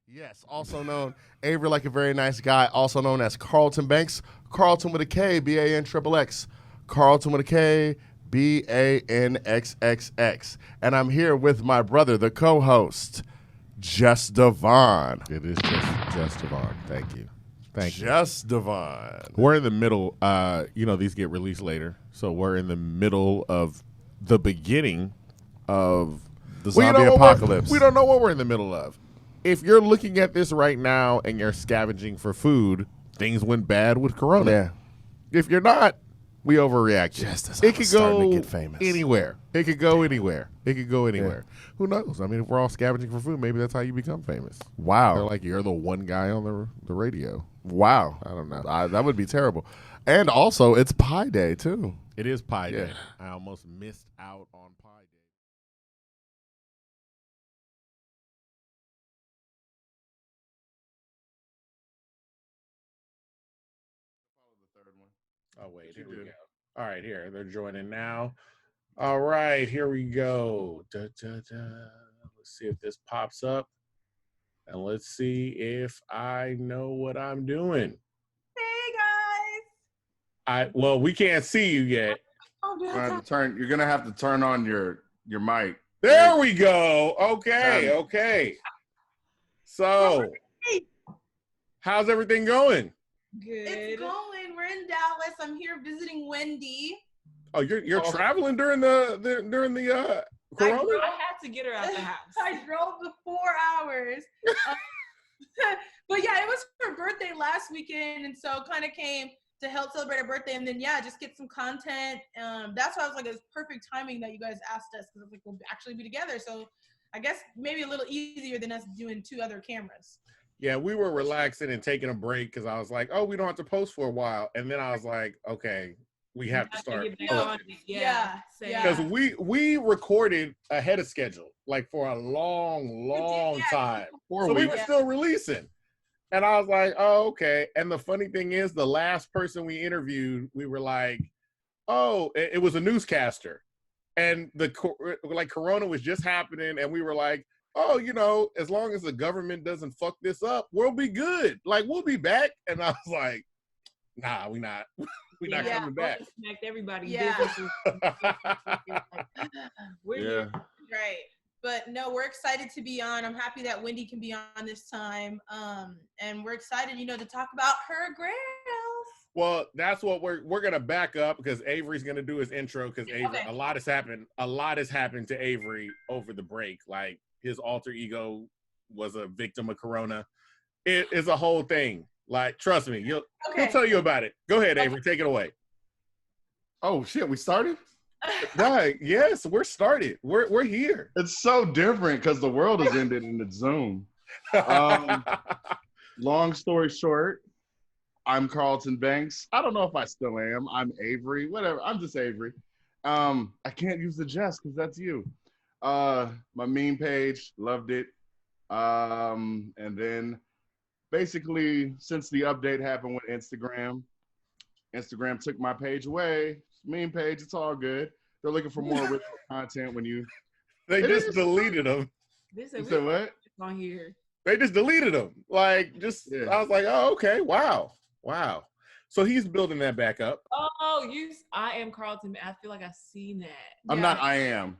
Yes, also known Avery like a very nice guy, also known as Carlton Banks. Carlton with a K, BANXXX. Carlton with a K, BANXXX. And I'm here with my brother, the co-host, Just Devon. It is just Devon. Thank you. Thank you. Just Devon. We're in the middle. These get released later, so we're in the middle of the beginning of the zombie apocalypse. We don't know what we're in the middle of. If you're looking at this right now and you're scavenging for food, things went bad with Corona. Yeah. If you're not, we overreact. Just as it could go to get famous. anywhere. It could go anywhere. It could go anywhere. Yeah. Who knows? I mean, if we're all scavenging for food, maybe that's how you become famous. Wow. They're like, you're the one guy on the radio. Wow. I don't know. That would be terrible. And also, it's Pie Day, too. It is Pie Day. I almost missed out on Pie Day. Oh, wait, here we go. All right, here. They're joining now. All right, here we go. Let's see if this pops up. And let's see if I know what I'm doing. Hey, guys. Well, we can't see you yet. You're gonna have to turn on your mic. There we go. Okay. So, how's everything going? Good. It's going. We're in Dallas. I'm here visiting Wendy. Oh, you're traveling during the Corona? I had to get her out the house. I drove the 4 hours. But yeah, it was her birthday last weekend, and so kind of came to help celebrate her birthday, and then just get some content. That's why I was like, it was perfect timing that you guys asked us, because I was like, we'll actually be together. So I guess maybe a little easier than us doing 2 other cameras. Yeah, we were relaxing and taking a break because I was like, oh, we don't have to post for a while. And then I was like, okay, we have to start posting. Because we recorded ahead of schedule, like for a long time. So we were still releasing. And I was like, oh, okay. And the funny thing is, the last person we interviewed, we were like, oh, it was a newscaster. And Corona was just happening. And we were like, oh, as long as the government doesn't fuck this up, we'll be good. Like, we'll be back. And I was like, nah, we not. We're not coming back. Connect everybody. Yeah. Right. But no, we're excited to be on. I'm happy that Wendy can be on this time. And we're excited, to talk about Her Grails. Well, that's what we're gonna back up, because Avery's gonna do his intro, because Avery, a lot has happened to Avery over the break. Like, his alter ego was a victim of Corona. It is a whole thing. Like, trust me, he'll tell you about it. Go ahead, Avery, take it away. Oh shit, we started? Right? Yes, we're started. We're here. It's so different because the world has ended in the Zoom. Long story short, I'm Carlton Banks. I don't know if I still am. I'm Avery. Whatever. I'm just Avery. I can't use the Jess because that's you. My meme page, loved it. And then basically, since the update happened with Instagram took my page away. Meme page, it's all good. They're looking for more original content when you... They just deleted them. You said what? On here. They just deleted them. Like, I was like, oh, okay, wow. So he's building that back up. Oh, I am Carlton. I feel like I've seen that. I'm not I am.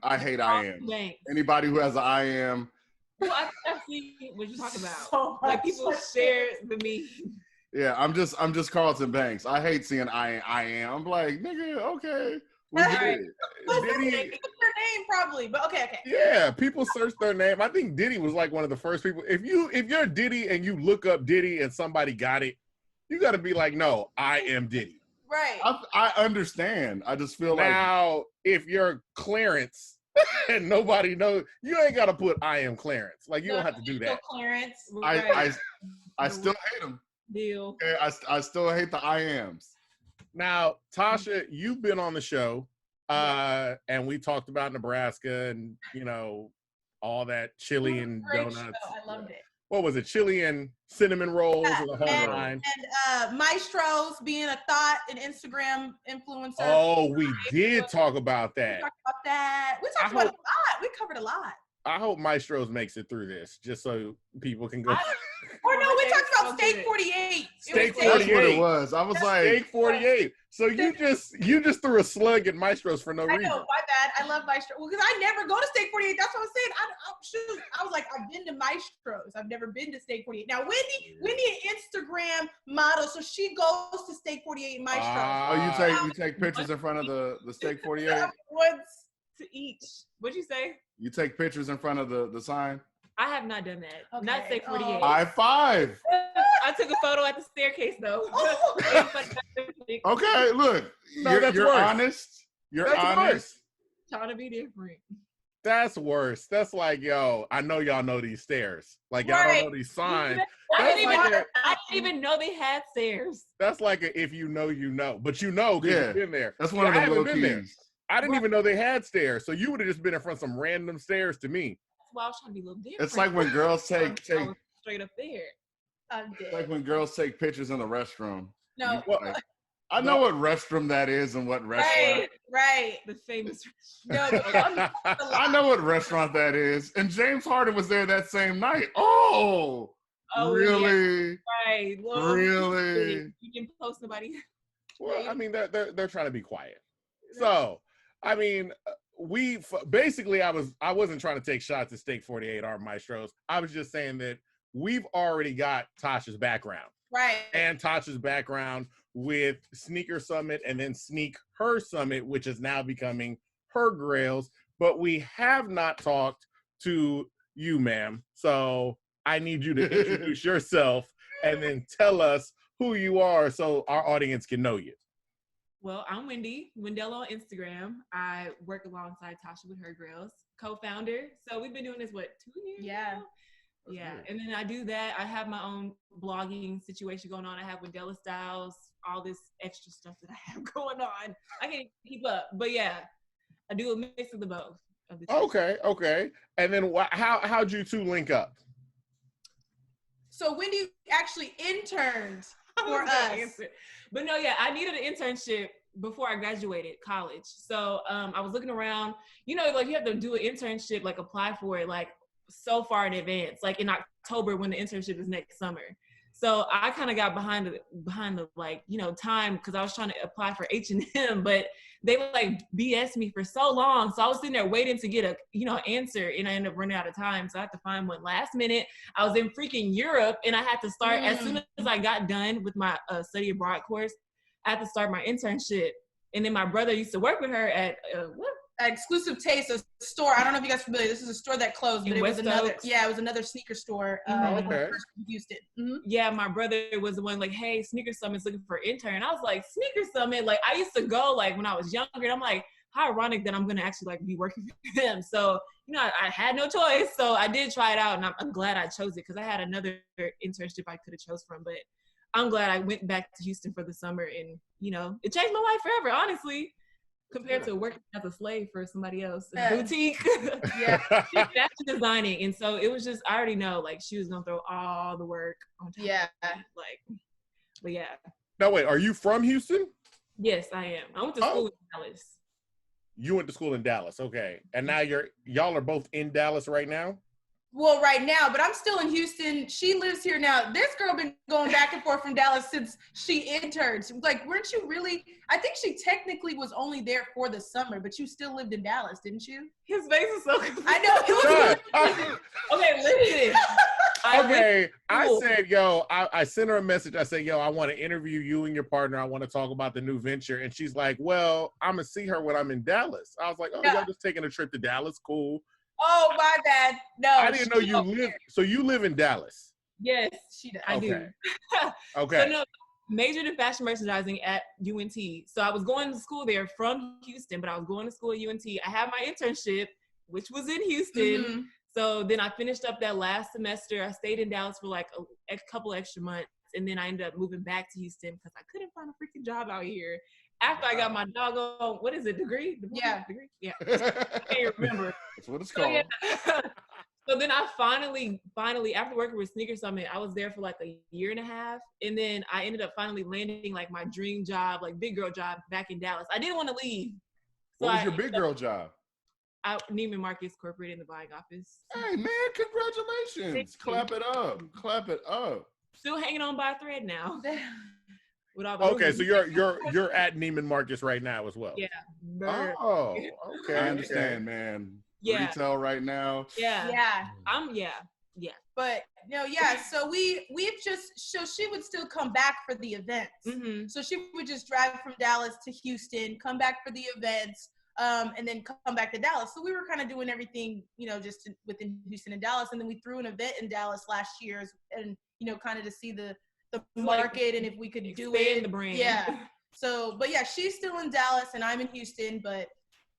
I hate I am. Anybody who has an I am. Well, I see what you're talking about. So like, people share the meme. Yeah, I'm just Carlton Banks. I hate seeing I am. I'm like, nigga, okay. We get it. Diddy, their name probably, but okay. Yeah, people search their name. I think Diddy was like one of the first people. If you're Diddy and you look up Diddy and somebody got it, you got to be like, no, I am Diddy. Right. I understand. I just feel now, if you're Clarence and nobody knows, you ain't got to put I am Clarence. Like, you don't have to do that. Clarence. I still hate him. Deal. Okay, I still hate the I ams. Now, Tausha, you've been on the show, and we talked about Nebraska and, all that chili and donuts. Show. I loved it. What was it? Chili and cinnamon rolls and the whole line. And Maestros being a thought and Instagram influencer. Oh, we did talk about that. We talked about that. We talked about a lot. We covered a lot. Maestros makes it through this, just so people can go. Or no, we talked about Steak 48. Steak 48. That's what it was. I was like, Steak 48. So you just threw a slug at Maestros for no reason. I know, my bad. I love Maestros. Well, because I never go to Steak 48. That's what I'm saying. I was like, I've been to Maestros. I've never been to Steak 48. Now, Wendy an Instagram model, so she goes to Steak 48 Maestros. You take pictures in front of the Steak 48? Once to each. What'd you say? You take pictures in front of the sign? I have not done that. Okay. Not Steak 48. High five. I took a photo at the staircase though. Okay, look. No, you're that's worse. honest. You're That's honest. worse. Trying to be different. That's worse. That's like, yo, I know y'all know these stairs. Like, y'all don't know these signs. I didn't That's even know they had stairs. That's like if you know, you know. But you know because you've been there. That's one of I the haven't little been there. keys. I didn't even know they had stairs. So you would have just been in front of some random stairs to me. That's why I was trying to be a little different. It's like when girls take I was straight up there. it's like when girls take pictures in the restroom. No. Like, I know what restroom that is and what restaurant. Right. The famous. No, I know what restaurant that is. And James Harden was there that same night. Oh, really? Yeah. Right. Well, really? You can post nobody. Well, I mean, they're trying to be quiet. So, I mean, I wasn't trying to take shots at Steak 48 or Maestros. I was just saying that we've already got Tasha's background. Right. And Tasha's background with Sneaker Summit and then Sneak Her Summit, which is now becoming Her Grails. But we have not talked to you, ma'am. So I need you to introduce yourself and then tell us who you are so our audience can know you. Well, I'm Wendy Wendella on Instagram. I work alongside Tausha with Her Grails, co-founder. So we've been doing this, 2 years? Yeah. Now? Yeah. And then I do that. I have my own blogging situation going on. I have Wendella Styles, all this extra stuff that I have going on. I can't keep up. But yeah, I do a mix of the both. Of the two. Okay. And then how'd you two link up? So Wendy actually interned for us. But no, yeah, I needed an internship before I graduated college. So I was looking around, like you have to do an internship, like apply for it, like so far in advance, like in October when the internship is next summer. So I kind of got behind the like, time because I was trying to apply for H&M, but they like BS me for so long. So I was sitting there waiting to get a, answer, and I ended up running out of time. So I had to find one last minute. I was in freaking Europe, and I had to start as soon as I got done with my study abroad course. I had to start my internship. And then my brother used to work with her at Exclusive Taste, a store. I don't know if you guys are familiar. This is a store that closed, but it was another sneaker store in Houston. Mm-hmm. Yeah, my brother was the one like, hey, Sneaker Summit's looking for an intern. I was like, Sneaker Summit? Like, I used to go like when I was younger, and I'm like, how ironic that I'm gonna actually like be working for them. So, I had no choice. So I did try it out, and I'm glad I chose it because I had another internship I could have chose from, but I'm glad I went back to Houston for the summer, and it changed my life forever, honestly. Compared to working as a slave for somebody else in a boutique. Yeah. That's designing. And so it was just, I already know, like, she was going to throw all the work on top. Yeah. But yeah. No, wait, are you from Houston? Yes, I am. I went to school in Dallas. You went to school in Dallas, okay. And now y'all are both in Dallas right now? Well, right now, but I'm still in Houston. She lives here now. This girl been going back and forth from Dallas since she interned. Like, weren't you really? I think she technically was only there for the summer, but you still lived in Dallas, didn't you? His face is so confused. I know. It was okay, listen. I said, I sent her a message. I said, I want to interview you and your partner. I want to talk about the new venture. And she's like, well, I'm going to see her when I'm in Dallas. I was like, y'all just taking a trip to Dallas. Cool. Oh, my bad. No. I didn't know you live. So you live in Dallas? Yes, I do. Okay. So no, majored in fashion merchandising at UNT. So I was going to school there from Houston, but I was going to school at UNT. I had my internship, which was in Houston. Mm-hmm. So then I finished up that last semester. I stayed in Dallas for like a couple extra months. And then I ended up moving back to Houston because I couldn't find a freaking job out here. After I got my doggone, what is it, degree? Degree? Yeah. I can't remember. That's what it's called. So then I finally, after working with Sneaker Summit, I was there for like a year and a half. And then I ended up finally landing like my dream job, like big girl job back in Dallas. I didn't want to leave. What was your big girl job? Neiman Marcus corporate in the buying office. Hey man, congratulations! Clap it up! Clap it up! Still hanging on by a thread now. With all the Okay, rumors. so you're at Neiman Marcus right now as well. Yeah. Oh, okay. I understand, man. Yeah. Retail right now. Yeah. Yeah. But no, yeah. So she would still come back for the events. Mm-hmm. So she would just drive from Dallas to Houston, come back for the events, and then come back to Dallas. So we were kind of doing everything, just within Houston and Dallas. And then we threw an event in Dallas last year, and kind of to see the market and if we could do it. The brand. Yeah. So, but yeah, she's still in Dallas and I'm in Houston, but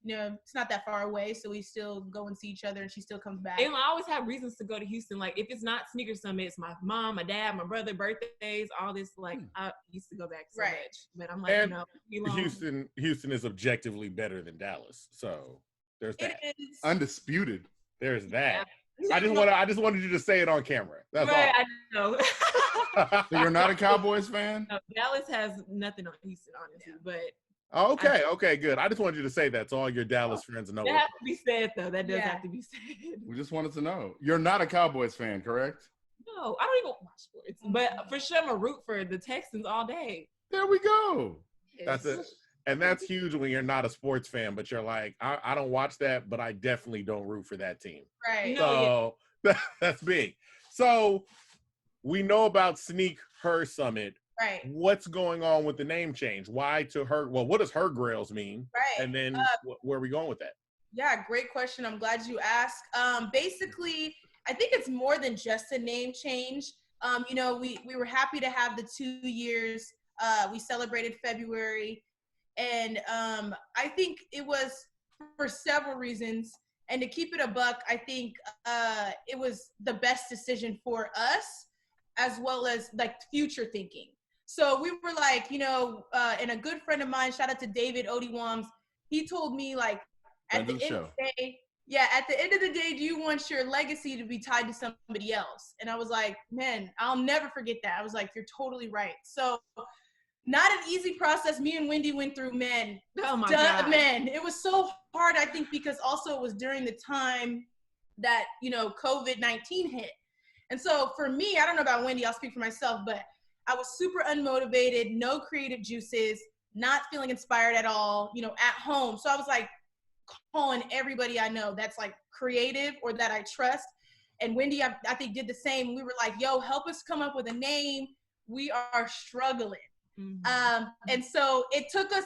it's not that far away, so we still go and see each other, and she still comes back. And I always have reasons to go to Houston. Like, if it's not Sneaker Summit, it's my mom, my dad, my brother, birthdays, all this. Like, I used to go back so much, but I'm like, and no. Houston is objectively better than Dallas, so there's that. It is Undisputed. There's that. Yeah. I just wanted you to say it on camera. That's right, all. I know. So you're not a Cowboys fan? No, Dallas has nothing on Houston, honestly, but. Okay, good. I just wanted you to say that so all your Dallas friends know. That has to be said, though. That does Yeah. have to be said. We just wanted to know. You're not a Cowboys fan, correct? No, I don't even watch sports, but for sure I'm a root for the Texans all day. There we go. That's it. And that's huge when you're not a sports fan, but you're like, I don't watch that, but I definitely don't root for that team. right. No. So that's big. So we know about Her Summit. Right. What's going on with the name change? Why to Her? Well, what does Her Grails mean? Right. And then where are we going with that? Yeah, great question. I'm glad you asked. Basically, I think it's more than just a name change. We were happy to have the 2 years. We celebrated February. And I think it was for several reasons. And to keep it a buck, I think it was the best decision for us, as well as like future thinking. So we were like, and a good friend of mine, shout out to David Odiwams, he told me like, at the end of the day, do you want your legacy to be tied to somebody else? And I was like, man, I'll never forget that. I was like, you're totally right. So not an easy process. Me and Wendy went through, man. Oh my God. Man, it was so hard, I think, because also it was during the time that, COVID-19 hit. And so for me, I don't know about Wendy, I'll speak for myself, but I was super unmotivated, no creative juices, not feeling inspired at all, at home. So I was like calling everybody I know that's like creative or that I trust. And Wendy, I think, did the same. We were like, yo, help us come up with a name. We are struggling. Mm-hmm. And so it took us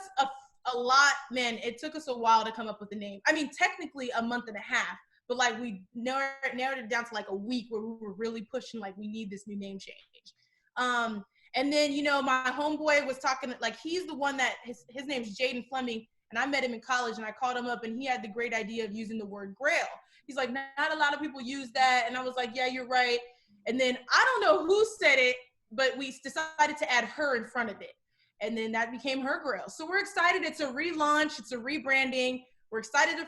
a lot, man. It took us a while to come up with a name. I mean, technically a month and a half, but like we narrowed it down to like a week where we were really pushing, like, we need this new name change. And then, my homeboy was talking, like, he's the one that his name's Jaden Fleming, and I met him in college, and I called him up, and he had the great idea of using the word Grail. He's like, not a lot of people use that. And I was like, yeah, you're right. And then I don't know who said it, but we decided to add her in front of it. And then that became Her Grails. So we're excited. It's a relaunch. It's a rebranding. We're excited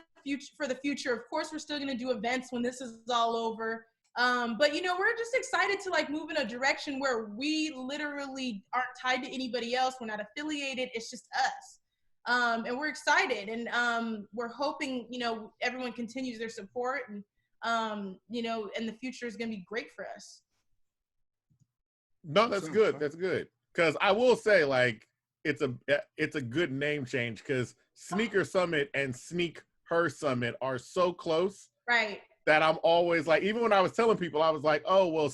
for the future. Of course, we're still going to do events when this is all over. But we're just excited to like move in a direction where we literally aren't tied to anybody else. We're not affiliated. It's just us. And we're excited, and we're hoping, everyone continues their support, and, and the future is going to be great for us. No, that's good. That's good. Because I will say, like, it's a good name change, because Sneaker Summit and Her Summit are so close. Right. That I'm always like, even when I was telling people, I was like, oh, well,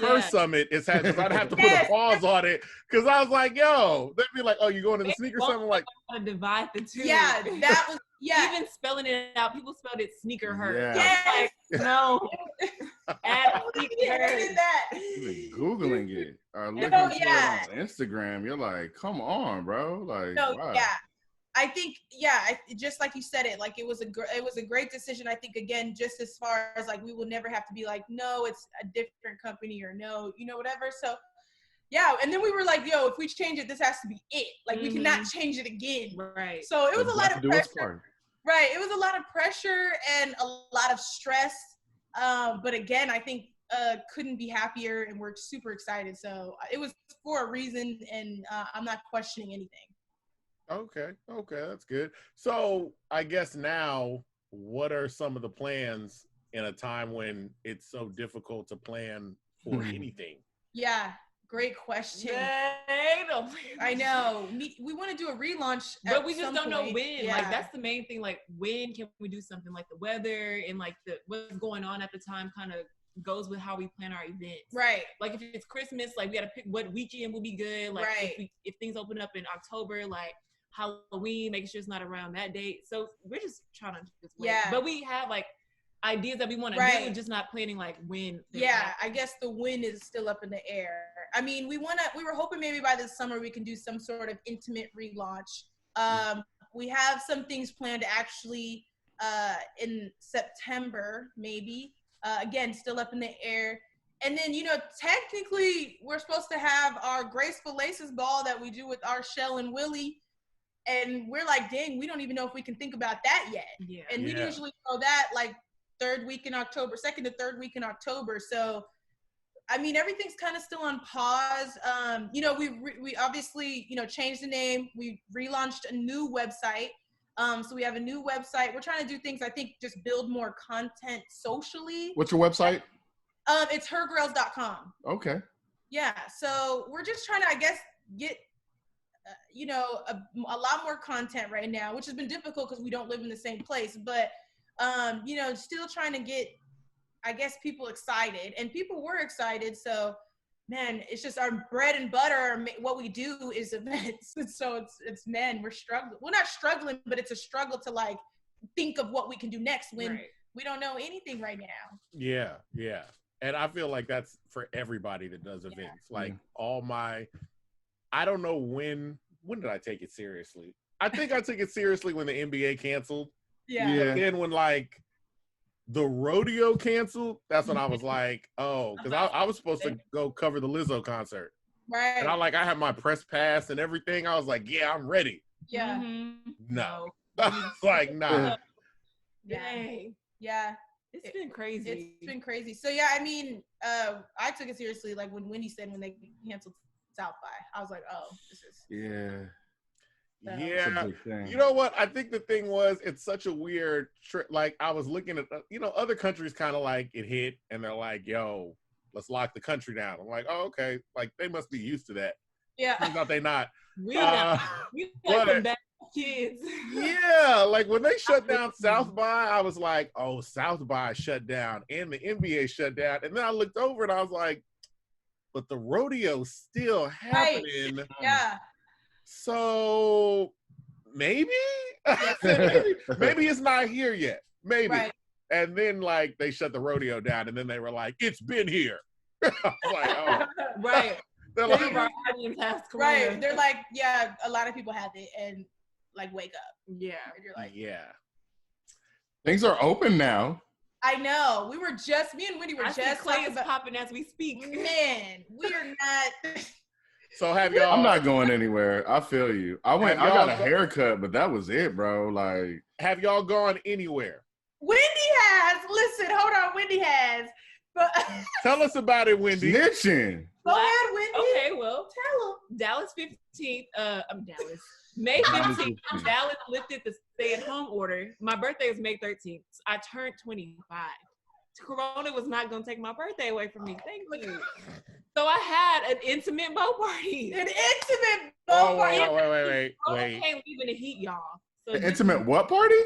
Her Summit is because I'd have to put a pause on it, because I was like, yo, they'd be like, oh, you going to the Sneaker Summit? Like, divide the two. Yeah, that was even spelling it out. People spelled it Sneaker Her. Yeah. Like, no, add Sneaker Her. Did that. You've been Googling it or looking Oh, for yeah. it on Instagram. You're like, come on, bro. Like, No, wow. yeah. I think, just like you said it, like it was a great decision. I think, again, just as far as like, we will never have to be like, no, it's a different company, or no, whatever. So yeah. And then we were like, yo, if we change it, this has to be it. Like, we cannot change it again. Right. So it was a lot of pressure. Right. It was a lot of pressure and a lot of stress. But again, I think couldn't be happier, and we're super excited. So it was for a reason, and I'm not questioning anything. Okay, that's good. So I guess now, what are some of the plans in a time when it's so difficult to plan for anything? Yeah, great question. No. I know. We want to do a relaunch, but we just don't know when. Yeah. Like that's the main thing. Like when can we do something? Like the weather and like what's going on at the time kind of goes with how we plan our events. Right. Like if it's Christmas, like we got to pick what weekend will be good. Like if things open up in October, like Halloween, making sure it's not around that date. So we're just trying to just wait. Yeah. But we have like ideas that we want to do, just not planning like when. Yeah, I guess the when is still up in the air. I mean, we were hoping maybe by this summer we can do some sort of intimate relaunch. We have some things planned actually in September, maybe. Again, still up in the air. And then, technically we're supposed to have our Graceful Laces ball that we do with our Shell and Willie. And we're like, dang, we don't even know if we can think about that yet. Yeah. And we usually know that like second to third week in October. So, I mean, everything's kind of still on pause. We obviously, changed the name. We relaunched a new website. So we have a new website. We're trying to do things, I think, just build more content socially. What's your website? It's hergrails.com. Okay. Yeah. So we're just trying to, I guess, get a lot more content right now, which has been difficult because we don't live in the same place, but still trying to get, I guess, people excited, and people were excited. So man, it's just our bread and butter. What we do is events. So it's we're struggling. We're not struggling, but it's a struggle to like think of what we can do next when we don't know anything right now. Yeah. And I feel like that's for everybody that does events. Like I don't know when did I take it seriously? I think I took it seriously when the NBA canceled. Yeah. But then when like the rodeo canceled, that's when I was like, oh, because I was supposed to go cover the Lizzo concert. Right. And I had my press pass and everything. I was like, yeah, I'm ready. Yeah. Mm-hmm. No. I was like, nah. Dang. Yeah. It's been crazy. It's been crazy. So yeah, I mean, I took it seriously. Like when Wendy said when they canceled South by, I was like, oh, this is. Yeah. Yeah. You know what? I think the thing was, it's such a weird trip. Like I was looking at, other countries kind of like it hit and they're like, yo, let's lock the country down. I'm like, oh, okay. Like they must be used to that. Yeah. Turns out they not. We like some bad kids. Yeah. Like when they shut down South by, I was like, oh, South by shut down and the NBA shut down. And then I looked over and I was like, but the rodeo's still happening. Right. Yeah. So maybe? maybe it's not here yet. Maybe. Right. And then like they shut the rodeo down and then they were like, it's been here. I was like, oh. Right. They're like, right. They're like, yeah, a lot of people have it and like wake up. Yeah. And you're like, yeah. Things are open now. I know. Me and Wendy were just Clay is popping as we speak. Man, we are not. So have y'all? I'm not going anywhere. I feel you. I got a haircut, but that was it, bro. Like, have y'all gone anywhere? Wendy has. Listen, hold on. Wendy has. But tell us about it, Wendy. Snitching. Go ahead, Wendy. Okay, well, tell them. Dallas 15th. Dallas. May 15th. Dallas lifted the stay-at-home order. My birthday is May 13th. I turned 25. Corona was not going to take my birthday away from me. Thank you. So I had an intimate boat party. An intimate boat party. Wait. Can't leave in the heat, y'all. So an intimate what party?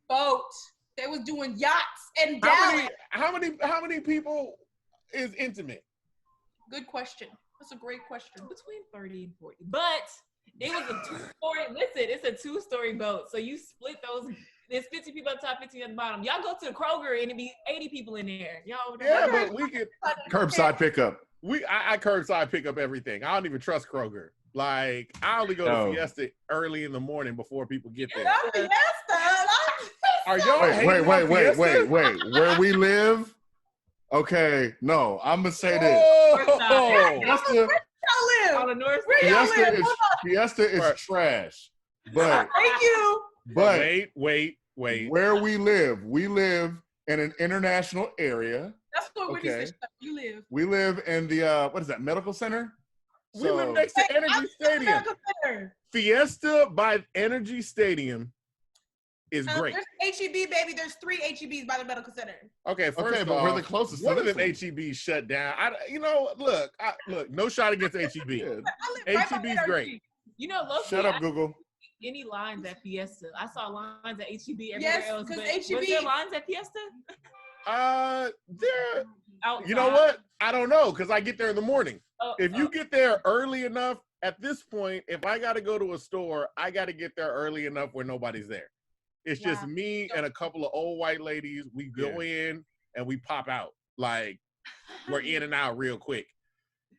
Boat. They was doing yachts and Dallas. How many people is intimate? Good question. That's a great question. Between 30 and 40. But it was a two-story. Listen, it's a two-story boat. So you split those. There's 50 people at the top, 50 at the bottom. Y'all go to the Kroger and it be 80 people in there. Y'all. Yeah, but we could curbside pickup. I curbside pick up everything. I don't even trust Kroger. Like I only go to Fiesta early in the morning before people get there. Are y'all wait. Where we live? Okay, no, I'm gonna say this. On the north side. Fiesta is trash. But thank you. But wait. Where we live in an international area. That's what Wendy said. You live. We live in the what is that, medical center? We live next to Energy Stadium. Fiesta by Energy Stadium is great. There's HEB, baby. There's 3 HEBs by the medical center. Okay, first but off, we're the closest. One of them HEBs shut down. Look, no shot against HEB. HEB's great. You know, shut up, Google. Any lines at Fiesta? I saw lines at HEB everywhere else. But HEB. Was there lines at Fiesta? There. Outside. You know what? I don't know because I get there in the morning. If you get there early enough, at this point, if I got to go to a store, I got to get there early enough where nobody's there. It's just me and a couple of old white ladies. We go in and we pop out. Like, we're in and out real quick.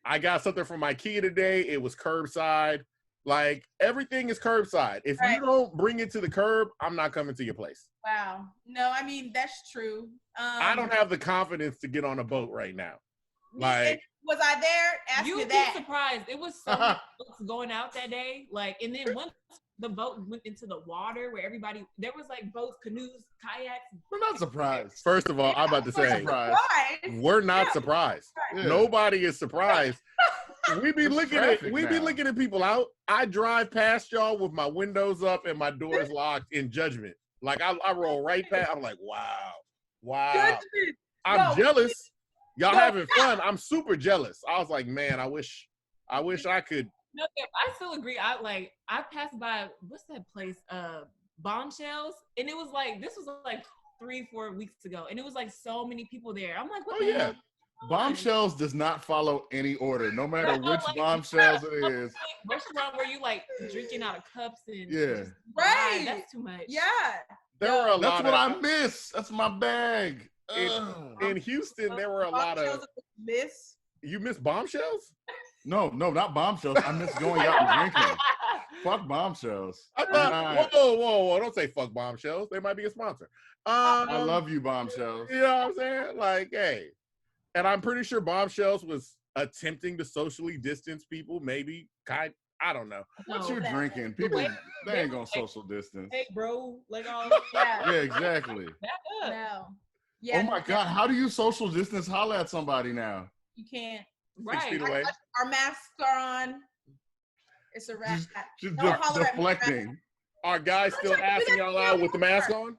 I got something from IKEA today. It was curbside. Like, everything is curbside. If you don't bring it to the curb, I'm not coming to your place. Wow. No, I mean, that's true. I don't have the confidence to get on a boat right now. Like, was I there? Ask you me would that. be surprised. It was so many boats going out that day. Like, and then once the boat went into the water where there was like boats, canoes, kayaks. We're not surprised. First of all, I'm about to say, we're not surprised. Yeah. Nobody is surprised. We be looking at people out. I drive past y'all with my windows up and my doors locked in judgment. Like I roll right past. I'm like, wow. I'm jealous. Y'all having fun. I'm super jealous. I was like, man, I wish I could. No, I still agree. I passed by, what's that place? Bombshells. And it was like, this was like 3-4 weeks ago. And it was like so many people there. I'm like, what the hell? Bombshells does not follow any order, no matter which Bombshells it is. Restaurant where you like drinking out of cups and right. That's too much. Yeah. That's what I miss. That's my bag. In Houston, there were a lot of miss. You miss Bombshells? No, not Bombshells. I miss going out and drinking. Fuck Bombshells. I thought, whoa, don't say fuck Bombshells. They might be a sponsor. I love you, Bombshells. You know what I'm saying? Like, hey. And I'm pretty sure Bombshells was attempting to socially distance people, maybe. I don't know. What you drinking? People, they ain't gonna social distance. Hey, bro. Like all Yeah, exactly. No. Yeah, oh my God, how do you social distance holler at somebody now? You can't. 6 feet away. Our masks are on. It's a wrap. She's deflecting. Are guys still asking y'all out with the mask on?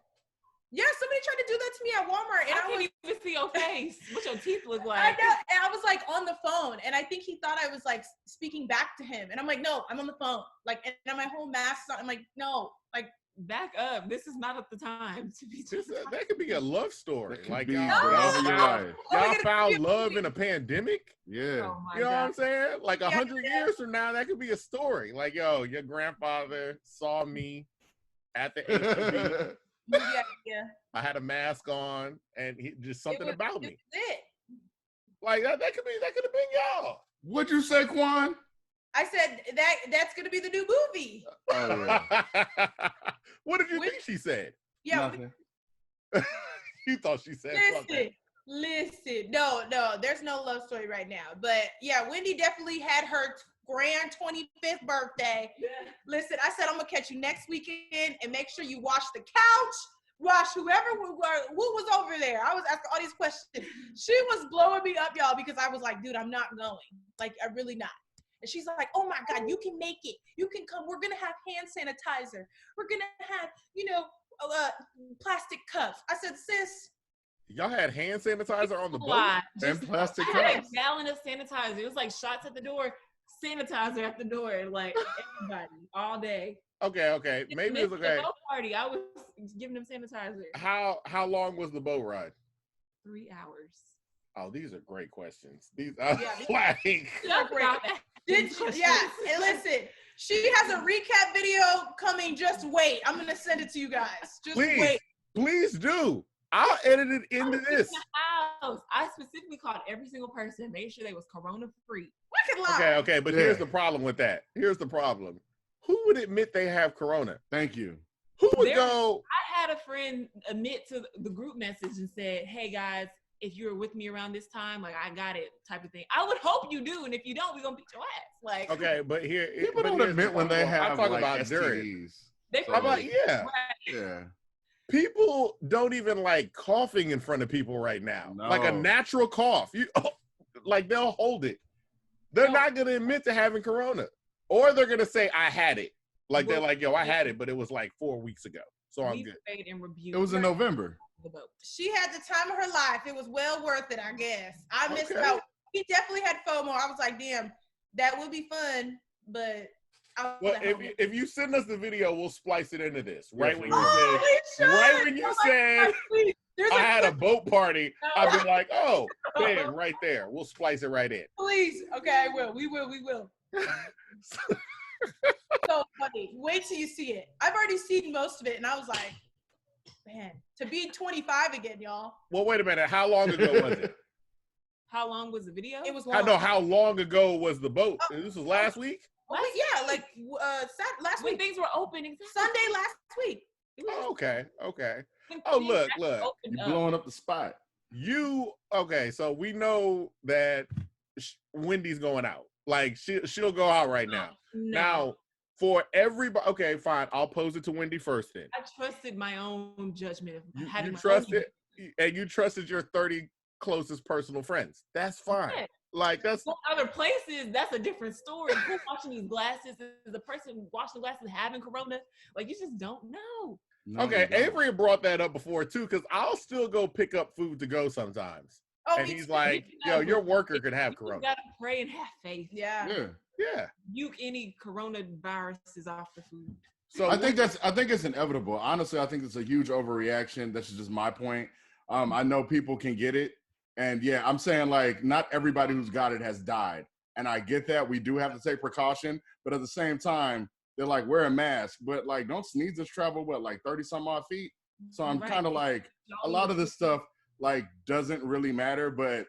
Yeah, somebody tried to do that to me at Walmart. And I can't even see your face. What your teeth look like. I know. And I was like on the phone. And I think he thought I was like speaking back to him. And I'm like, no, I'm on the phone. Like, and my whole mask is on. I'm like, no, like. Back up. This is not at the time to be. That could be a love story. Like y'all found love in a pandemic. Yeah. Oh you know what I'm saying? Like 100 years from now, that could be a story. Like, yo, your grandfather saw me at the HEB. Yeah. I had a mask on, and just something about me. It. Like that could have been y'all. What'd you say, Quan? I said that's gonna be the new movie. Oh, yeah. What did you think she said? Yeah. You thought she said something. Listen. No, there's no love story right now. But yeah, Wendy definitely had her grand 25th birthday. Yeah. Listen, I said I'm gonna catch you next weekend and make sure you wash the couch, wash who was over there. I was asking all these questions. She was blowing me up, y'all, because I was like, dude, I'm not going. Like, I'm really not. And she's like, oh my God, you can make it. You can come. We're gonna have hand sanitizer. We're gonna have, plastic cups. I said, sis. Y'all had hand sanitizer on the boat? And plastic cups. I had a gallon of sanitizer. It was like shots at the door, sanitizer at the door, like everybody, all day. Okay. Maybe it's okay. The boat party, I was giving them sanitizer. How long was the boat ride? 3 hours. Oh, these are great questions. These are like... And listen, she has a recap video coming. Just wait. I'm going to send it to you guys. Wait. Please do. I'll edit it into this. I specifically called every single person, made sure they was corona free. Okay, but here's the problem with that. Here's the problem. Who would admit they have corona? Thank you. Who would go? I had a friend admit to the group message and said, hey guys, if you were with me around this time, like I got it type of thing. I would hope you do. And if you don't, we're going to beat your ass. Like, okay, but people don't admit when they have I'm talking like about STDs. Yeah. People don't even like coughing in front of people right now. No. Like a natural cough. Like they'll hold it. they're not gonna admit to having corona, or they're gonna say I had it. Like they're like, yo, I had it, but it was like 4 weeks ago, so I'm good. It was in November. She had the time of her life. It was well worth it, I guess. I missed out. He definitely had FOMO. I was like, damn, that would be fun, but. Well, if you send us the video, we'll splice it into this. Right when you said, I had a boat party, I'd be like, oh, bam, right there. We'll splice it right in. Please. Okay, I will. We will. So funny. Wait till you see it. I've already seen most of it, and I was like, man, to be 25 again, y'all. Well, wait a minute. How long ago was it? How long was the video? It was long. I know. How long ago was the boat? This was last week? Yeah, like last week. When things were open. Exactly. Sunday last week. Oh, okay. Oh, look. You're blowing up the spot. Okay, so we know that Wendy's going out. Like, she'll go out right now. No. Now, for everybody, okay, fine. I'll pose it to Wendy first then. I trusted my own judgment. You trusted, and you trusted your 30 closest personal friends. That's fine. Yeah. Like, that's other places. That's a different story. Who's washing these glasses? Is the person washing the glasses having corona? Like, you just don't know. Okay, Avery brought that up before too, because I'll still go pick up food to go sometimes. Oh, and he's like, yo, your worker could have corona. You gotta pray and have faith. Yeah. Nuke any coronaviruses off the food. So I think it's inevitable. Honestly, I think it's a huge overreaction. That's just my point. I know people can get it. And yeah, I'm saying like not everybody who's got it has died. And I get that. We do have to take precaution. But at the same time, they're like, wear a mask. But like, don't sneezes travel, like 30 some odd feet? So I'm kind of like, a lot of this stuff like doesn't really matter. But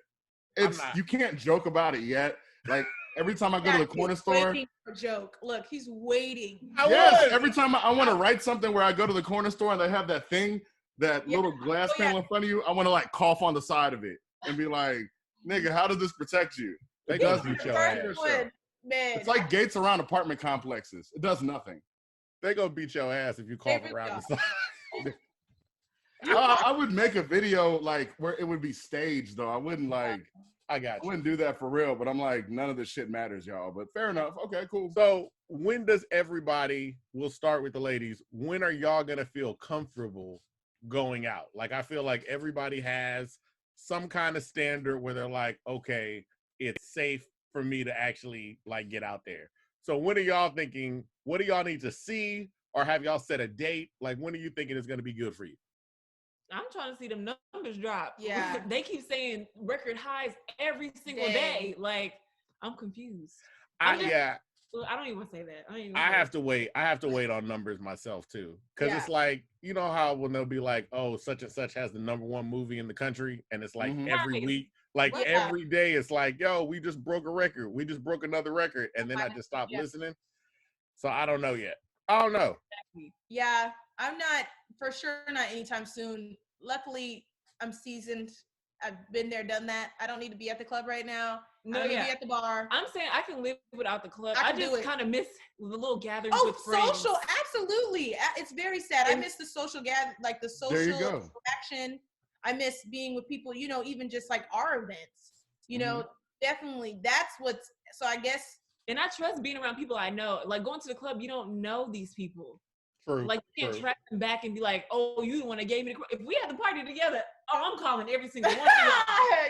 you can't joke about it yet. Like every time I go to the corner store. Waiting for a joke. Look, he's waiting. Yes, every time I want to write something where I go to the corner store and they have that thing, that little glass panel in front of you, I want to like cough on the side of it. And be like, nigga, how does this protect you? They does beat your ass. It's like gates around apartment complexes. It does nothing. They gonna beat your ass if you cough around the side. I would make a video like where it would be staged though. I wouldn't like. I wouldn't do that for real. But I'm like, none of this shit matters, y'all. But fair enough. Okay, cool. So when does everybody? We'll start with the ladies. When are y'all gonna feel comfortable going out? Like I feel like everybody has some kind of standard where they're like, okay, it's safe for me to actually like get out there. So when are y'all thinking, what do y'all need to see? Or have y'all set a date? Like when are you thinking it's going to be good for you? I'm trying to see them numbers drop. Yeah. They keep saying record highs every single day. Like, I'm confused. I don't even want to say that. I have to wait. I have to wait on numbers myself too. Cause it's like, you know how when they'll be like, oh, such and such has the #1 movie in the country. And it's like every week, like every day it's like, yo, we just broke a record. We just broke another record. And then I just stopped listening. So I don't know yet. I don't know. Yeah, I'm not for sure not anytime soon. Luckily, I'm seasoned. I've been there, done that. I don't need to be at the club right now. I don't need to be at the bar. I'm saying I can live without the club. I just kind of miss the little gatherings with friends. Oh, social, absolutely. It's very sad. I miss the social like the social interaction. I miss being with people, you know, even just like our events. You know, definitely that's what's, so I guess. And I trust being around people I know. Like going to the club, you don't know these people. True. Like you can't track them back and be like, oh, you the one that gave me the. If we had the party together, I'm calling every single one.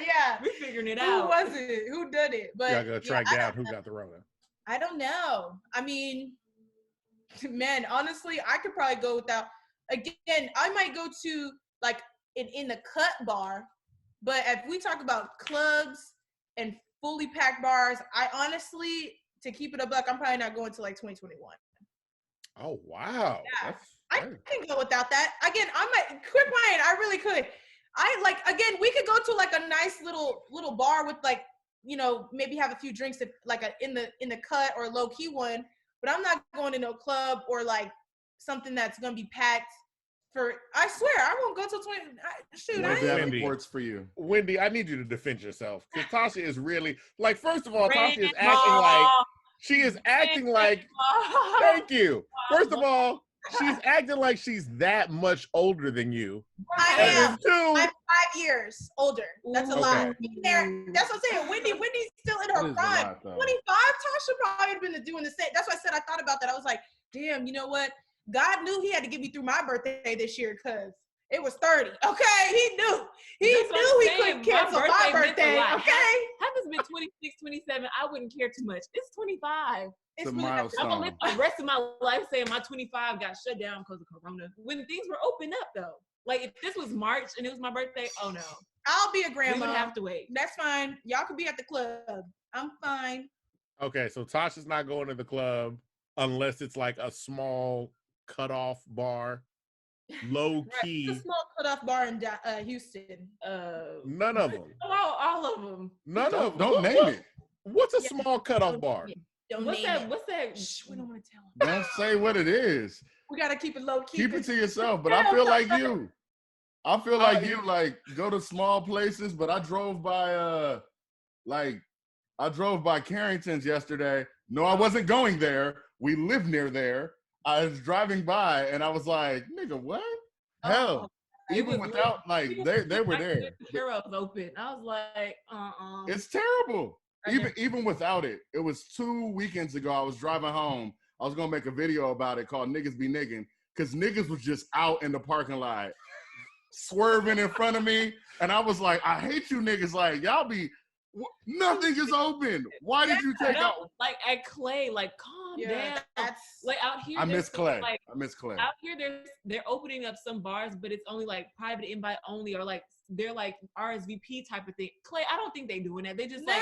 Yeah, we're figuring it out. Who was it? Who did it? But y'all gotta track down who got the Rona. I don't know. I mean, man, honestly, I could probably go without. Again, I might go to like in the cut bar, but if we talk about clubs and fully packed bars, I honestly, to keep it a buck, I'm probably not going to like 2021. Oh wow! Yeah. I can go without that. Again, I might quit playing. I really could. We could go to like a nice little bar with like, you know, maybe have a few drinks if, like in the cut or low key one. But I'm not going to no club or like something that's gonna be packed. I swear I won't go till 20. Shoot, I have reports for you, Wendy. I need you to defend yourself because Tausha is really like. First of all, Tausha is acting like. She is acting like, thank you. First of all, she's acting like she's that much older than you. I And am. then two, I'm 5 years older. That's a lot. That's what I'm saying. Wendy's still in her prime. 25, Tausha probably been doing the same. That's why I said I thought about that. I was like, damn, you know what? God knew he had to get me through my birthday this year because it was 30. Okay, he knew. He couldn't cancel my birthday. Okay. Had this been 26, 27, I wouldn't care too much. It's 25. It's a milestone. I'm gonna live the rest of my life saying my 25 got shut down because of Corona. When things were open up though. Like if this was March and it was my birthday, oh no. I'll be a grandma. We would have to wait. That's fine. Y'all could be at the club. I'm fine. okay, so Tasha's not going to the club unless it's like a small cutoff bar, low key. It's a small cutoff bar in Houston. None of them. All of them. None of them. Don't name it. What's a small cutoff bar? What's that? Shh, we don't want to tell them. Don't say what it is. We gotta keep it low key. Keep it to yourself. But I feel like you. I feel like you like go to small places, but I drove by Carrington's yesterday. No, I wasn't going there. We live near there. I was driving by and I was like, nigga, what? Hell. Even without like they were there. Heroes open. I was like, It's terrible. Even without it. It was 2 weekends ago. I was driving home. I was gonna make a video about it called Niggas Be Niggin', because niggas was just out in the parking lot swerving in front of me. And I was like, I hate you niggas. Like, y'all be, nothing is open. Why did you take out? Like at Clay, like calm down. Like out here, I miss Clay. Like, I miss Clay. Out here, they're opening up some bars, but it's only like private invite only, or like they're like RSVP type of thing. Clay, I don't think they doing that. They just like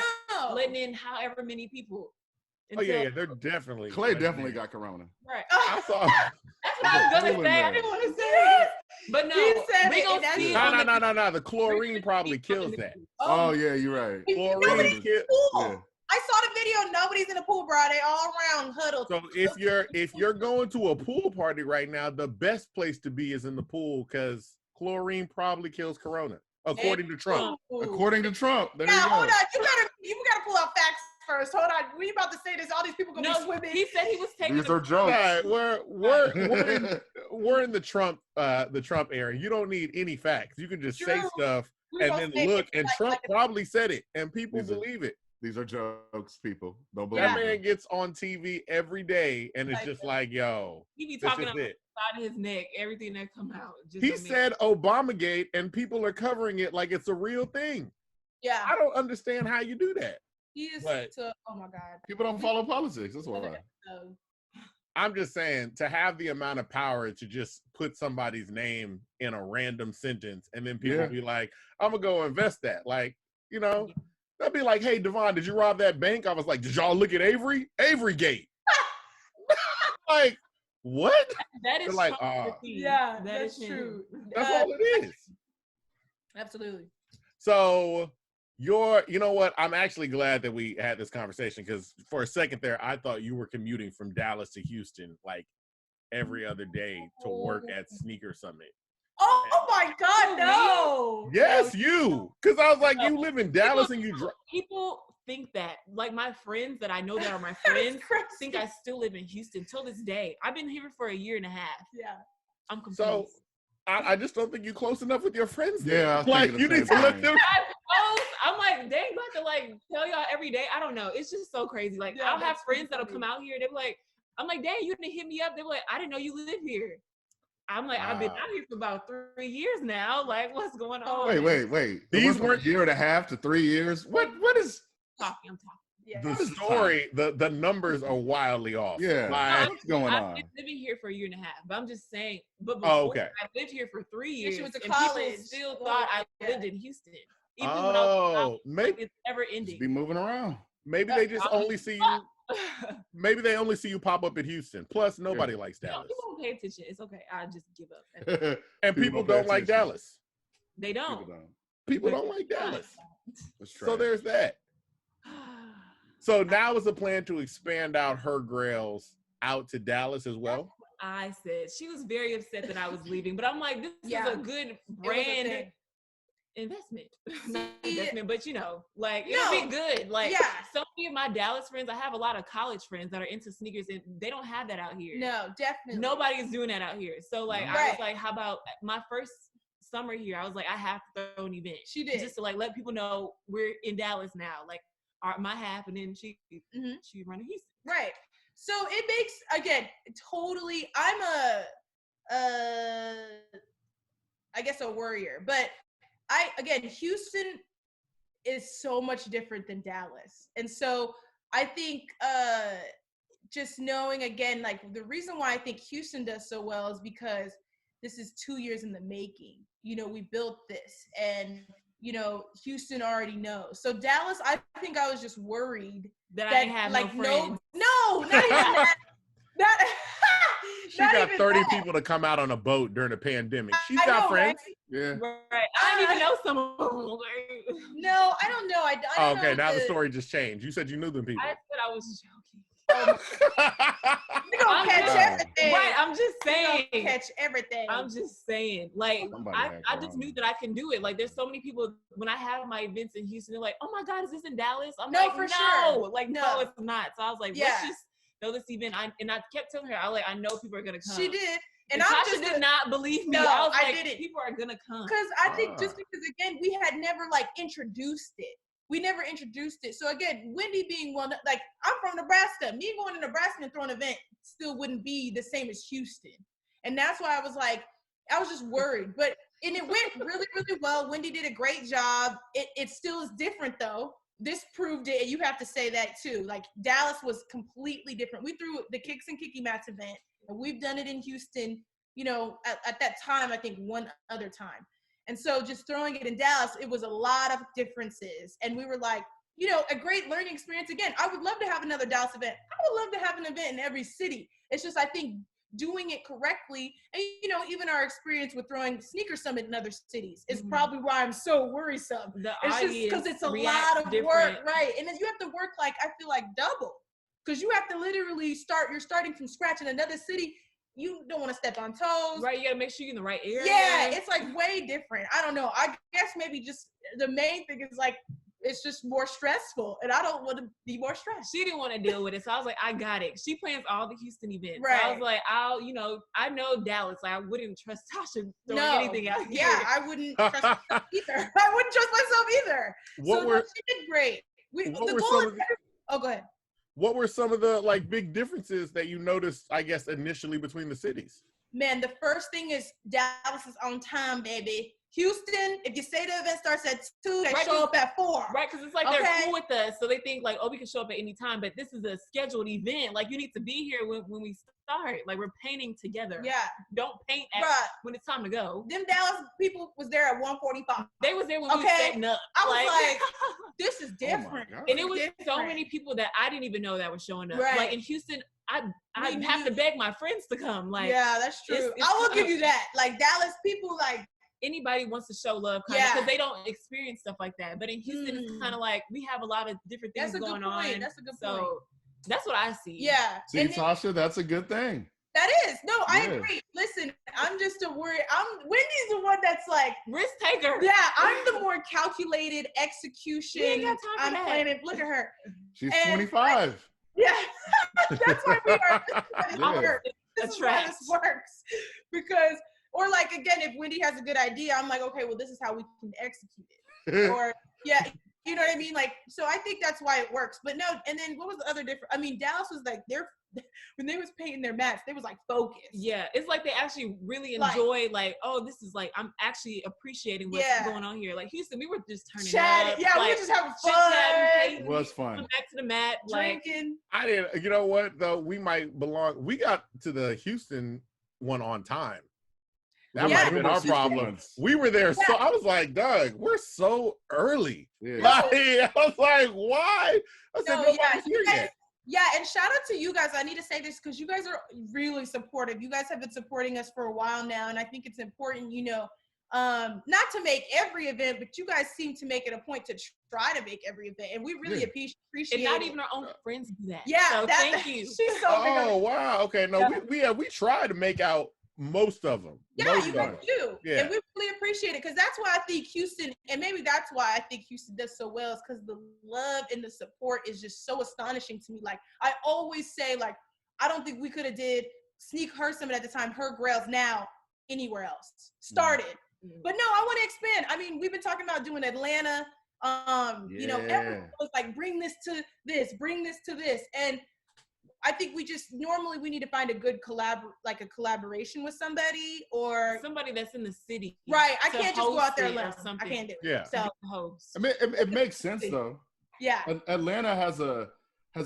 letting in however many people. Oh yeah, they're definitely. Clay definitely got Corona. Right. I saw. That's what I was gonna say. I didn't want to say that, but no, we gonna see. No. The chlorine probably kills that. Oh yeah, you're right. Chlorine kills. Yeah. I saw the video. Nobody's in the pool, bro. They all around huddled. So if you're going to a pool party right now, the best place to be is in the pool because chlorine probably kills Corona, according to Trump. According to Trump. There you go. Hold on. You gotta pull out facts first. Hold on. We about to say this. All these people gonna be swimming. He said he was taking. These are jokes. Right, we're in the Trump era. You don't need any facts. You can just say stuff and then look. And Trump probably said it, and people believe it. These are jokes, people. Don't believe that man gets on TV every day, and it's just like, yo, he be talking about the side of his neck, everything that come out. He said Obamagate, and people are covering it like it's a real thing. Yeah, I don't understand how you do that. He is oh my God. People don't follow politics. That's why. I'm just saying, to have the amount of power to just put somebody's name in a random sentence, and then people be like, I'm gonna go invest that. Like, you know. That'd be like, hey, Devon, did you rob that bank? I was like, did y'all look at Avery? Avery Gate. Like, what? That is like, yeah, that's true. That's all it is. Absolutely. So you know what? I'm actually glad that we had this conversation because for a second there, I thought you were commuting from Dallas to Houston like every other day to work at Sneaker Summit. Oh my God, no! Yes, you. Because I was like, you live in Dallas and you drive. People think that. Like my friends that I know that are my friends think I still live in Houston till this day. I've been here for a year and a half. Yeah. I'm confused. So I just don't think you're close enough with your friends. Yeah. Like you need to let them. I'm like, they about to like tell y'all every day. I don't know. It's just so crazy. Like I'll have friends that'll come out here. They're like, I'm like, dang, you didn't hit me up. They're like, I didn't know you live here. I'm like, I've been out here for about 3 years now. Like, what's going on? Wait. These weren't a year and a half to 3 years. What is I'm talking. Yeah. The story? The numbers are wildly off. Yeah, like, what's going on? I've been living here for a year and a half, but I'm just saying. But before, I lived here for 3 years. She went to and college. People still thought I lived in Houston. Even when I was out, maybe it's never ending. Be moving around. Maybe they just only see you. Maybe they only see you pop up in Houston. Plus, nobody likes Dallas. People don't pay attention. It's okay. I just give up. And people don't like Dallas. They don't. People don't like Dallas. So there's that. So now is the plan to expand out Her Grails out to Dallas as well? I said she was very upset that I was leaving, but I'm like, this is a good brand. investment. Not investment, but you know, like it'll be good. Like so many of my Dallas friends, I have a lot of college friends that are into sneakers and they don't have that out here. No, definitely. Nobody is doing that out here. So like I was like, how about my first summer here? I was like, I have to throw an event. She did. Just to like let people know we're in Dallas now. Like my half, and then she running Houston. Right. So it makes, again, totally, I'm I guess a worrier, but Houston is so much different than Dallas. And so I think just knowing, again, like the reason why I think Houston does so well is because this is 2 years in the making. You know, we built this and, you know, Houston already knows. So Dallas, I think I was just worried that I didn't have like no friends. No, not even that. She got 30 people to come out on a boat during the pandemic. She's got friends. Right? Yeah. Right. I didn't even know some of them. No, I don't know. I don't okay, know now the story just changed. You said you knew them people. I said I was joking. We gonna catch everything. Right, I'm just saying. We gonna catch everything. I'm just saying. Like, I just knew that I can do it. Like, there's so many people, when I have my events in Houston, they're like, oh my God, is this in Dallas? I'm like, no. Sure. Like, no, it's not. So I was like, let's just know this event. And I kept telling her, I know people are going to come. She did. And Tausha did not believe me. No, I was like, didn't. People are going to come. Because I think just because, again, we had never, like, introduced it. We never introduced it. So again, Wendy being one, like I'm from Nebraska. Me going to Nebraska and throwing an event still wouldn't be the same as Houston. And that's why I was like, I was just worried. But and it went really, really well. Wendy did a great job. It still is different though. This proved it, and you have to say that too. Like Dallas was completely different. We threw the Kicks and Kiki Mats event, and we've done it in Houston, you know, at that time, I think one other time. And so just throwing it in Dallas, it was a lot of differences. And we were like, you know, a great learning experience. Again, I would love to have another Dallas event. I would love to have an event in every city. It's just, I think, doing it correctly. And, you know, even our experience with throwing Sneaker Summit in other cities is probably why I'm so worrisome. It's just because it's a lot of work, right? And then you have to work, like, I feel like double. Because you have to literally you're starting from scratch in another city. You don't want to step on toes. Right, you got to make sure you're in the right area. Yeah, it's like way different. I don't know. I guess maybe just the main thing is like, it's just more stressful. And I don't want to be more stressed. She didn't want to deal with it. So I was like, I got it. She plans all the Houston events. Right. So I was like, I know Dallas. Like, I wouldn't trust Tausha throwing anything out here. Yeah, I wouldn't trust myself either. I wouldn't trust myself either. She did great. Go ahead. What were some of the like big differences that you noticed, I guess, initially between the cities? Man, the first thing is Dallas is on time, baby. Houston, if you say the event starts at 2, they show up at 4. Right, because it's like they're cool with us. So they think like, oh, we can show up at any time, but this is a scheduled event. Like you need to be here when we start. Like we're painting together. Yeah. Don't paint when it's time to go. Them Dallas people was there at 1:45. They was there when we were setting up. I was like, this is different. And it was so many people that I didn't even know that were showing up. Right. Like in Houston, I have to beg my friends to come. Like, yeah, that's true. I will give you that. Like Dallas people, like anybody wants to show love because they don't experience stuff like that. But in Houston, it's kind of like we have a lot of different things going on. That's a good point. So that's what I see. Yeah. See, Tausha, that's a good thing. That is. No, I agree. Listen, I'm just a worry. Wendy's the one that's like risk taker. Yeah, I'm the more calculated execution. You ain't got time for that. Planning. Look at her. She's 25. Yeah. That's why we are. This is why this works. Because or like again, if Wendy has a good idea, I'm like, okay, well, this is how we can execute it. Or you know what I mean? Like, so I think that's why it works. But no, and then what was the other difference? I mean, Dallas was like when they was painting their mats, they was like focused. Yeah, it's like they actually really enjoy like, oh, this is like I'm actually appreciating what's going on here. Like Houston, we were just turning up. Yeah, we were just having fun. It was fun. Back to the mat, drinking. I didn't. You know what though? We might belong. We got to the Houston one on time. That might have been our problem. We were there, so I was like, Doug, we're so early. Yeah. Like, I was like, why? I said, nobody's here yet. Yeah, and shout out to you guys. I need to say this because you guys are really supportive. You guys have been supporting us for a while now, and I think it's important, you know, not to make every event, but you guys seem to make it a point to try to make every event, and we really appreciate it. And not even our own friends do that. Yeah, so thank you. She's so big. Oh, wow. Okay, no, we try to make out most of them. Yeah, most you of them. do. Yeah. And we really appreciate it because that's why I think Houston, and maybe that's why I think Houston does so well, is because the love and the support is just so astonishing to me. Like, I always say, like, I don't think we could have did Sneak Her Summit at the time, Her Grails now anywhere else. Started. Mm-hmm. But no, I want to expand. I mean, we've been talking about doing Atlanta. You know, everyone was like, bring this to this, bring this to this. And I think we just normally we need to find a good collaboration with somebody or somebody that's in the city. Right. I can't just go out there alone. I can't do it. Yeah. So I mean, it makes sense though. Yeah. Atlanta has a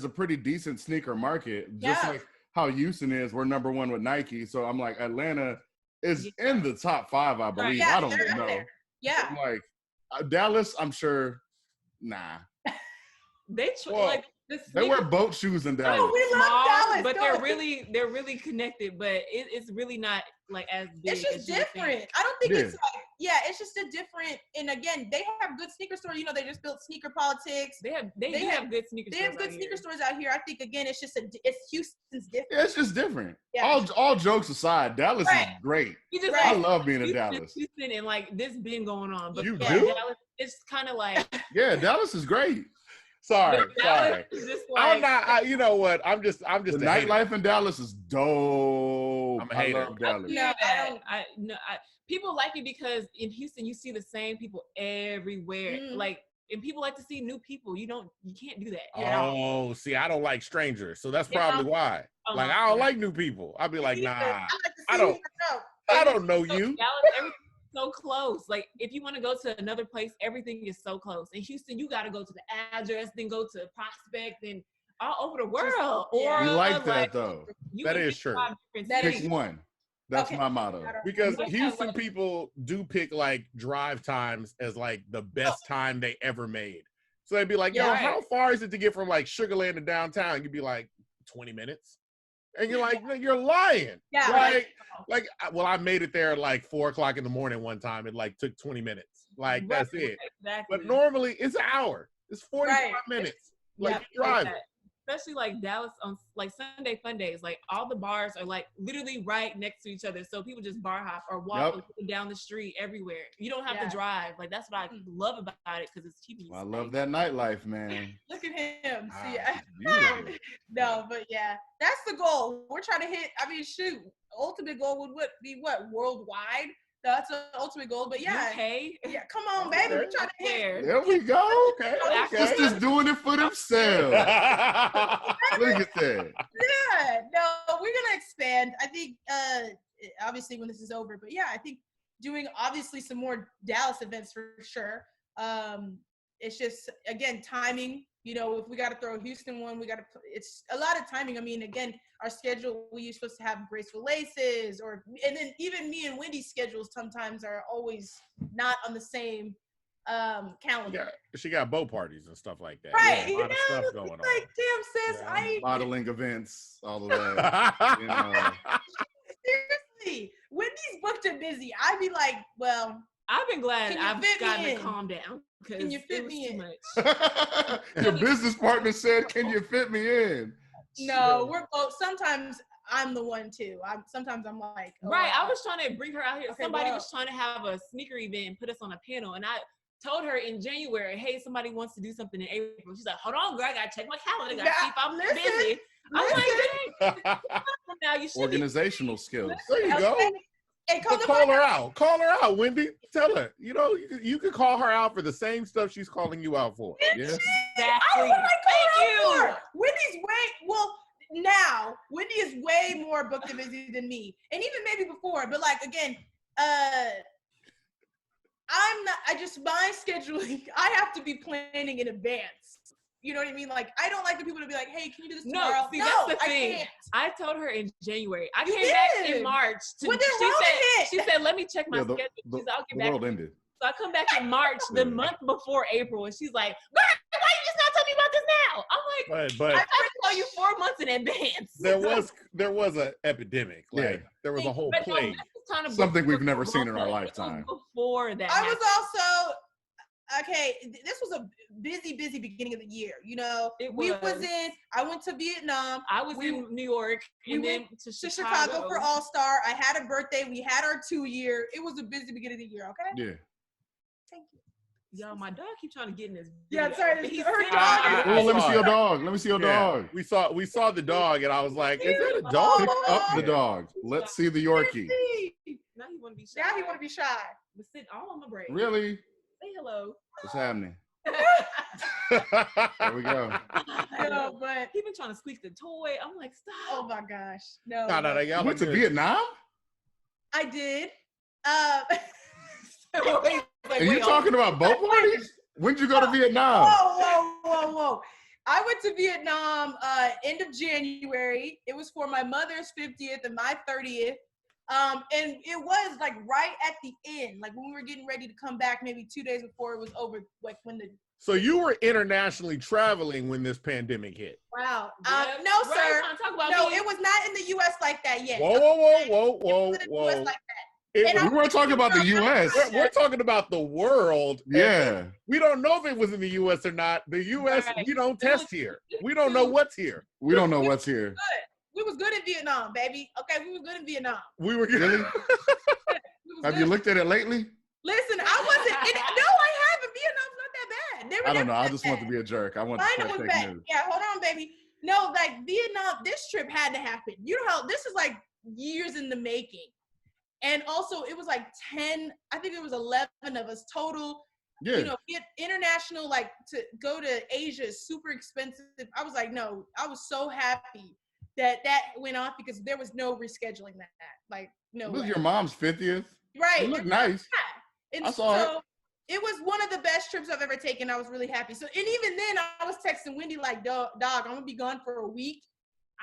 pretty decent sneaker market, just like how Houston is. We're number one with Nike, so I'm like Atlanta is in the top 5, I believe. Yeah, I don't know. Yeah. I'm like Dallas, I'm sure. Nah. They They wear boat shoes in Dallas. Oh, we love Dallas, but they're really connected. But it's really not like as big. It's just different. I don't think it's like it's just a different. And again, they have good sneaker stores. You know, they just built Sneaker Politics. They have good sneaker. They have good sneaker stores out here. I think again, it's just it's Houston's different. Yeah, it's just different. Yeah. All jokes aside, Dallas is great. I love being in Dallas. Houston and like this been going on, but you do? Dallas, it's kind of like Dallas is great. Sorry. I'm not. You know what? I'm just. The nightlife in Dallas is dope. I'm a hater. I love Dallas. People like it because in Houston you see the same people everywhere. Like, and people like to see new people. You can't do that. Oh, see, I don't like strangers, so that's probably why. Like, I don't like new people. I'll be like, nah, I don't know you. Dallas, everything's so close. Like, if you want to go to another place, everything is so close. In Houston, you got to go to the address, then go to Prospect, then all over the world. We like that though. That is true. Pick one. That's my motto. Because Houston people do pick like drive times as like the best time they ever made. So they'd be like, yo, how far is it to get from like Sugarland to downtown? You'd be like 20 minutes. And you're like, no, you're lying. Yeah. Well, I made it there at like 4:00 in the morning one time. It like took 20 minutes. Like, that's it. Exactly. But normally it's an hour. It's 45 minutes. Like, you drive. Especially like Dallas on like Sunday fun days, like all the bars are like literally right next to each other. So people just bar hop or walk down the street everywhere. You don't have to drive. Like, that's what I love about it because it's cheap. I love that nightlife, man. Look at him. No, but that's the goal. We're trying to hit. I mean, shoot, ultimate goal would be what, worldwide? That's the ultimate goal. But okay. Yeah, come on, baby. We're trying to hit. There we go. Okay. Just doing it for themselves. Look at that. Yeah. No, we're gonna expand. I think obviously when this is over, but I think doing obviously some more Dallas events for sure. It's just again timing. You know, if we got to throw a Houston one, it's a lot of timing. I mean, again, our schedule, we are supposed to have Graceful Laces and then even me and Wendy's schedules sometimes are always not on the same calendar. Yeah, she got boat parties and stuff like that. Right. A lot of stuff going on. Like, damn, sis, modeling events, all of that. You know. Seriously, Wendy's booked and busy. I'd be like, well, I've been glad I've gotten to calm down because it was too much. Your business partner said, "Can you fit me in?" No, we're both. Sometimes I'm the one too. Sometimes I'm like, right. I was trying to bring her out here. Okay, somebody was trying to have a sneaker event and put us on a panel, and I told her in January, "Hey, somebody wants to do something in April." She's like, "Hold on, girl, I gotta check my calendar. Gotta see if I'm busy." I'm like, "Dang, now you should." Organizational skills. There you go. Hey, call her out. Call her out, Wendy. Tell her. You know, you can call her out for the same stuff she's calling you out for. Yes. Exactly. Thank you. Wendy is way more booked and busy than me. And even maybe before, but like, again, my scheduling, I have to be planning in advance. You know what I mean? Like, I don't like the people to be like, "Hey, can you do this tomorrow?" That's the thing. I told her in January. I came back in March. She said, "Let me check my schedule." I'll get back. The world ended. So I come back in March, the month before April, and she's like, "Why you just not telling me about this now?" I'm like, but I tried to tell you 4 months in advance. There was an epidemic. Like, there was a whole plague. Something we've never seen in our lifetime. Before that, I was also okay, this was a busy beginning of the year. You know, I went to Vietnam. I was in New York, and then to Chicago for All-Star. I had a birthday. We had our 2-year. It was a busy beginning of the year. Okay. Yeah. Thank you. Yo, my dog keep trying to get in this. Yeah, sorry. He's Her dog. Oh, let me see your dog. Let me see your dog. We saw the dog, and I was like, "Is that a dog?" Pick up the dog. Let's see the Yorkie. Now he want to be shy. Now he want to be shy. But sit all on my brain. Really? Say hello. What's happening? There we go. No, but he been trying to squeak the toy. I'm like, stop. Oh my gosh, no. y'all went to Vietnam? I did. Are you talking about boat parties? When did you go to Vietnam? Whoa. I went to Vietnam end of January. It was for my mother's 50th and my 30th. And it was like right at the end, like when we were getting ready to come back, maybe 2 days before it was over, like when the. So you were internationally traveling when this pandemic hit. Wow. Yep. No, sir. No, it was not in the U.S. like that yet. Whoa. Like that. We weren't talking about the U.S. We're talking about the world. Yeah. We don't know if it was in the U.S. or not. The U.S., we don't test here. We don't know what's here. We don't know what's here. We was good in Vietnam, baby. Okay, we were good in Vietnam. We were good. Really? Have you looked at it lately? Listen, I wasn't. No, I haven't. Vietnam's not that bad. I don't know. I just want to be a jerk. I want to China was bad. news. Yeah, hold on, baby. No, like Vietnam, this trip had to happen. You know how this is like years in the making. And also it was like 10, I think it was 11 of us total. Yeah. You know, international, like to go to Asia is super expensive. I was like, no, I was so happy that went off because there was no rescheduling that. Like, no. It was way. your mom's 50th. Right. It looked nice. Yeah. And I saw it was one of the best trips I've ever taken. I was really happy. So, and even then I was texting Wendy like, dog, I'm gonna be gone for a week.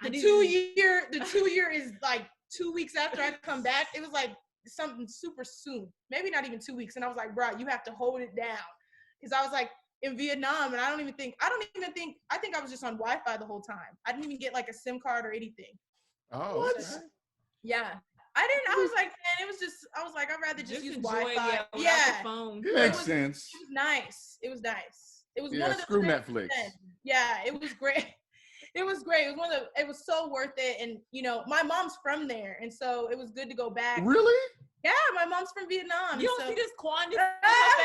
The 2-year is like 2 weeks after I come back. It was like something super soon, maybe not even 2 weeks. And I was like, bro, you have to hold it down. Cause I was like in Vietnam and I think I was just on Wi-Fi the whole time. I didn't even get like a SIM card or anything. Oh, what? Yeah. I was like, man, I was like, I'd rather just use Wi-Fi. Yeah. Phone. It makes sense. It was nice. It was one of the screw Netflix. Yeah, it was great. It was great. It was so worth it. And you know, my mom's from there, and so it was good to go back. Really? Yeah, my mom's from Vietnam. You don't see this Quan in your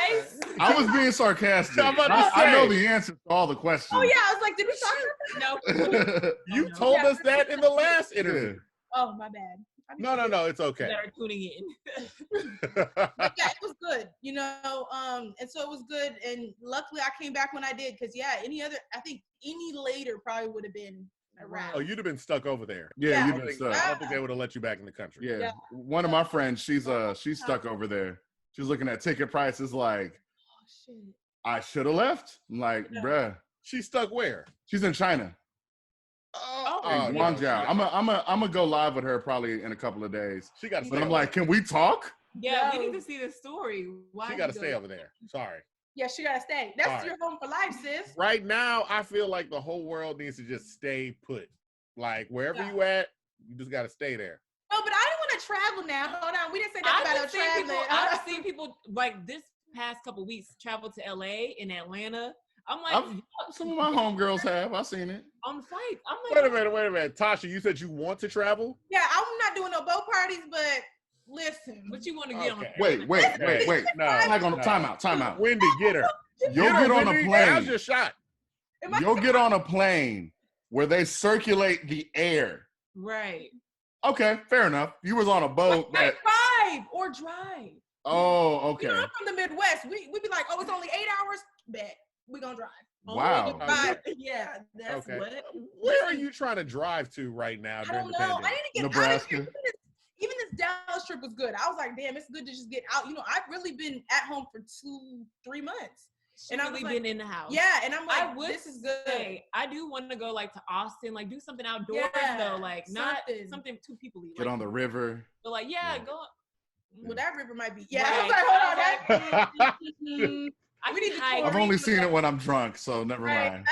face? I was being sarcastic. I know the answer to all the questions. Oh yeah, I was like, did we talk about No. You told us that in the last interview. Oh, my bad. No, it's okay. They're tuning in. But yeah, it was good, you know, and so it was good, and luckily I came back when I did, because I think any later probably would have been around. Oh, you'd have been stuck over there. Yeah, I you'd been stuck. don't think they would have let you back in the country. Yeah. One of my friends, she's stuck over there. She's looking at ticket prices like, oh shit, I should have left. I'm like, bruh. She's stuck where? She's in China. Oh, Guangzhou. I'm gonna go live with her probably in a couple of days. She got. But I'm like, can we talk? Yeah, we need to see the story. She got to stay over there. Sorry. Yeah, she gotta stay. That's your home for life, sis. Right now, I feel like the whole world needs to just stay put. Like wherever you at, you just gotta stay there. No, but I don't want to travel now. Hold on, we didn't say that about traveling. I've seen people like this past couple weeks travel to LA and Atlanta. I'm like, some of my homegirls have. I've seen it. On the flight. I'm like, wait a minute. Tasha, you said you want to travel? Yeah, I'm not doing no boat parties, but listen. What you want to get on? Wait. No. Time out. Wendy, get her. You'll get on a plane. How's your shot? You'll get on a plane where they circulate the air. Right. Okay, fair enough. You was on a boat that drive. Oh, okay. You know, I'm from the Midwest. We be like, oh, it's only 8 hours. Bet we gonna drive. Wow. Yeah, that's okay. what. Where are you trying to drive to right now? I don't know. I need to get Nebraska. out of here. Even this Dallas trip was good. I was like, damn, it's good to just get out. You know, I've really been at home for 2-3 months. And I've really been in the house. Yeah, and I'm like, this is good. Say, I do want to go like to Austin, like do something outdoors though, like not something two people eat. Get on the river. But like, go. Well, that river might be. Yeah, right. I was like, hold on. I've only seen it when I'm drunk, so never mind.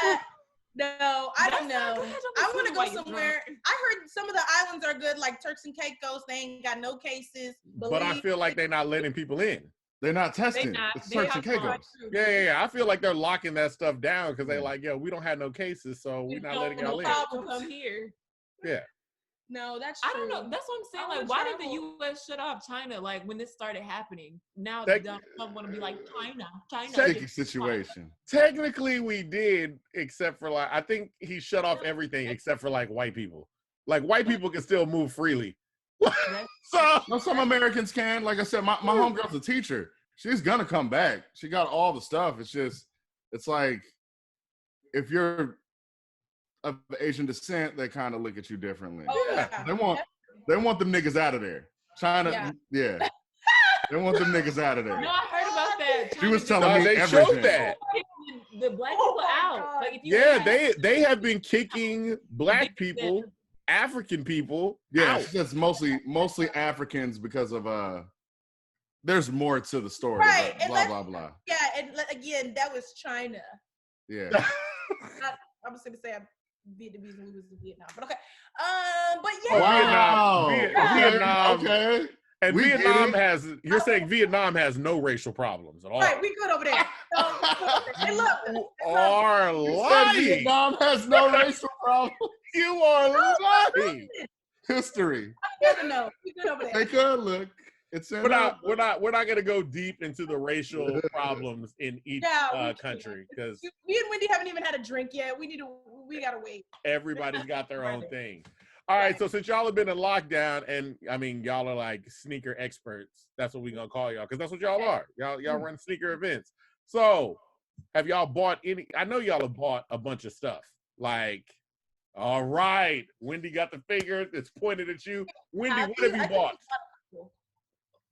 No, I don't know. I want to go somewhere. I heard some of the islands are good, like Turks and Caicos. They ain't got no cases. But I feel like they're not letting people in. They're not testing. not. It's They're Turks and not Caicos. Yeah. I feel like they're locking that stuff down because they're like, yo, we don't have no cases, so we're not letting y'all in. Come here. Yeah. No, that's true. I don't know. That's what I'm saying. Like, why did the U.S. shut off China? Like, when this started happening, now they don't want to be like China. Sticky situation. Technically, we did, except for like, I think he shut off everything except for like white people. Like, white people can still move freely. So, no, some Americans can. Like I said, my homegirl's a teacher. She's gonna come back. She got all the stuff. It's like if you're of Asian descent, they kind of look at you differently. Oh, yeah. They want them niggas out of there. China, yeah. They want them niggas out of there. No, I heard about that. She was telling me they everything. showed that. The black people out. Like, if you they have been kicking black people, African people. Yeah, out. it's just mostly Africans because of there's more to the story. Right. Blah blah blah. Yeah, and again, that was China. Yeah. I was gonna say Vietnamese movies in Vietnam, but okay. But yeah. Wow. Vietnam. Okay. And Vietnam has. You're saying Vietnam has no racial problems at all. Right, we good over there. Hey, look. You are lying. Vietnam has no racial problem. You are lying. History. I don't know. We good over there. Take a look. It's in We're not gonna go deep into the racial problems in each country because me and Wendy haven't even had a drink yet. We gotta wait. everybody's got their own thing. All right, so since y'all have been in lockdown, and I mean y'all are like sneaker experts, that's what we're gonna call y'all because that's what y'all are. Y'all run sneaker events. So have y'all bought any? I know y'all have bought a bunch of stuff. Like, all right, Wendy got the finger. It's pointed at you. Wendy, what have you bought?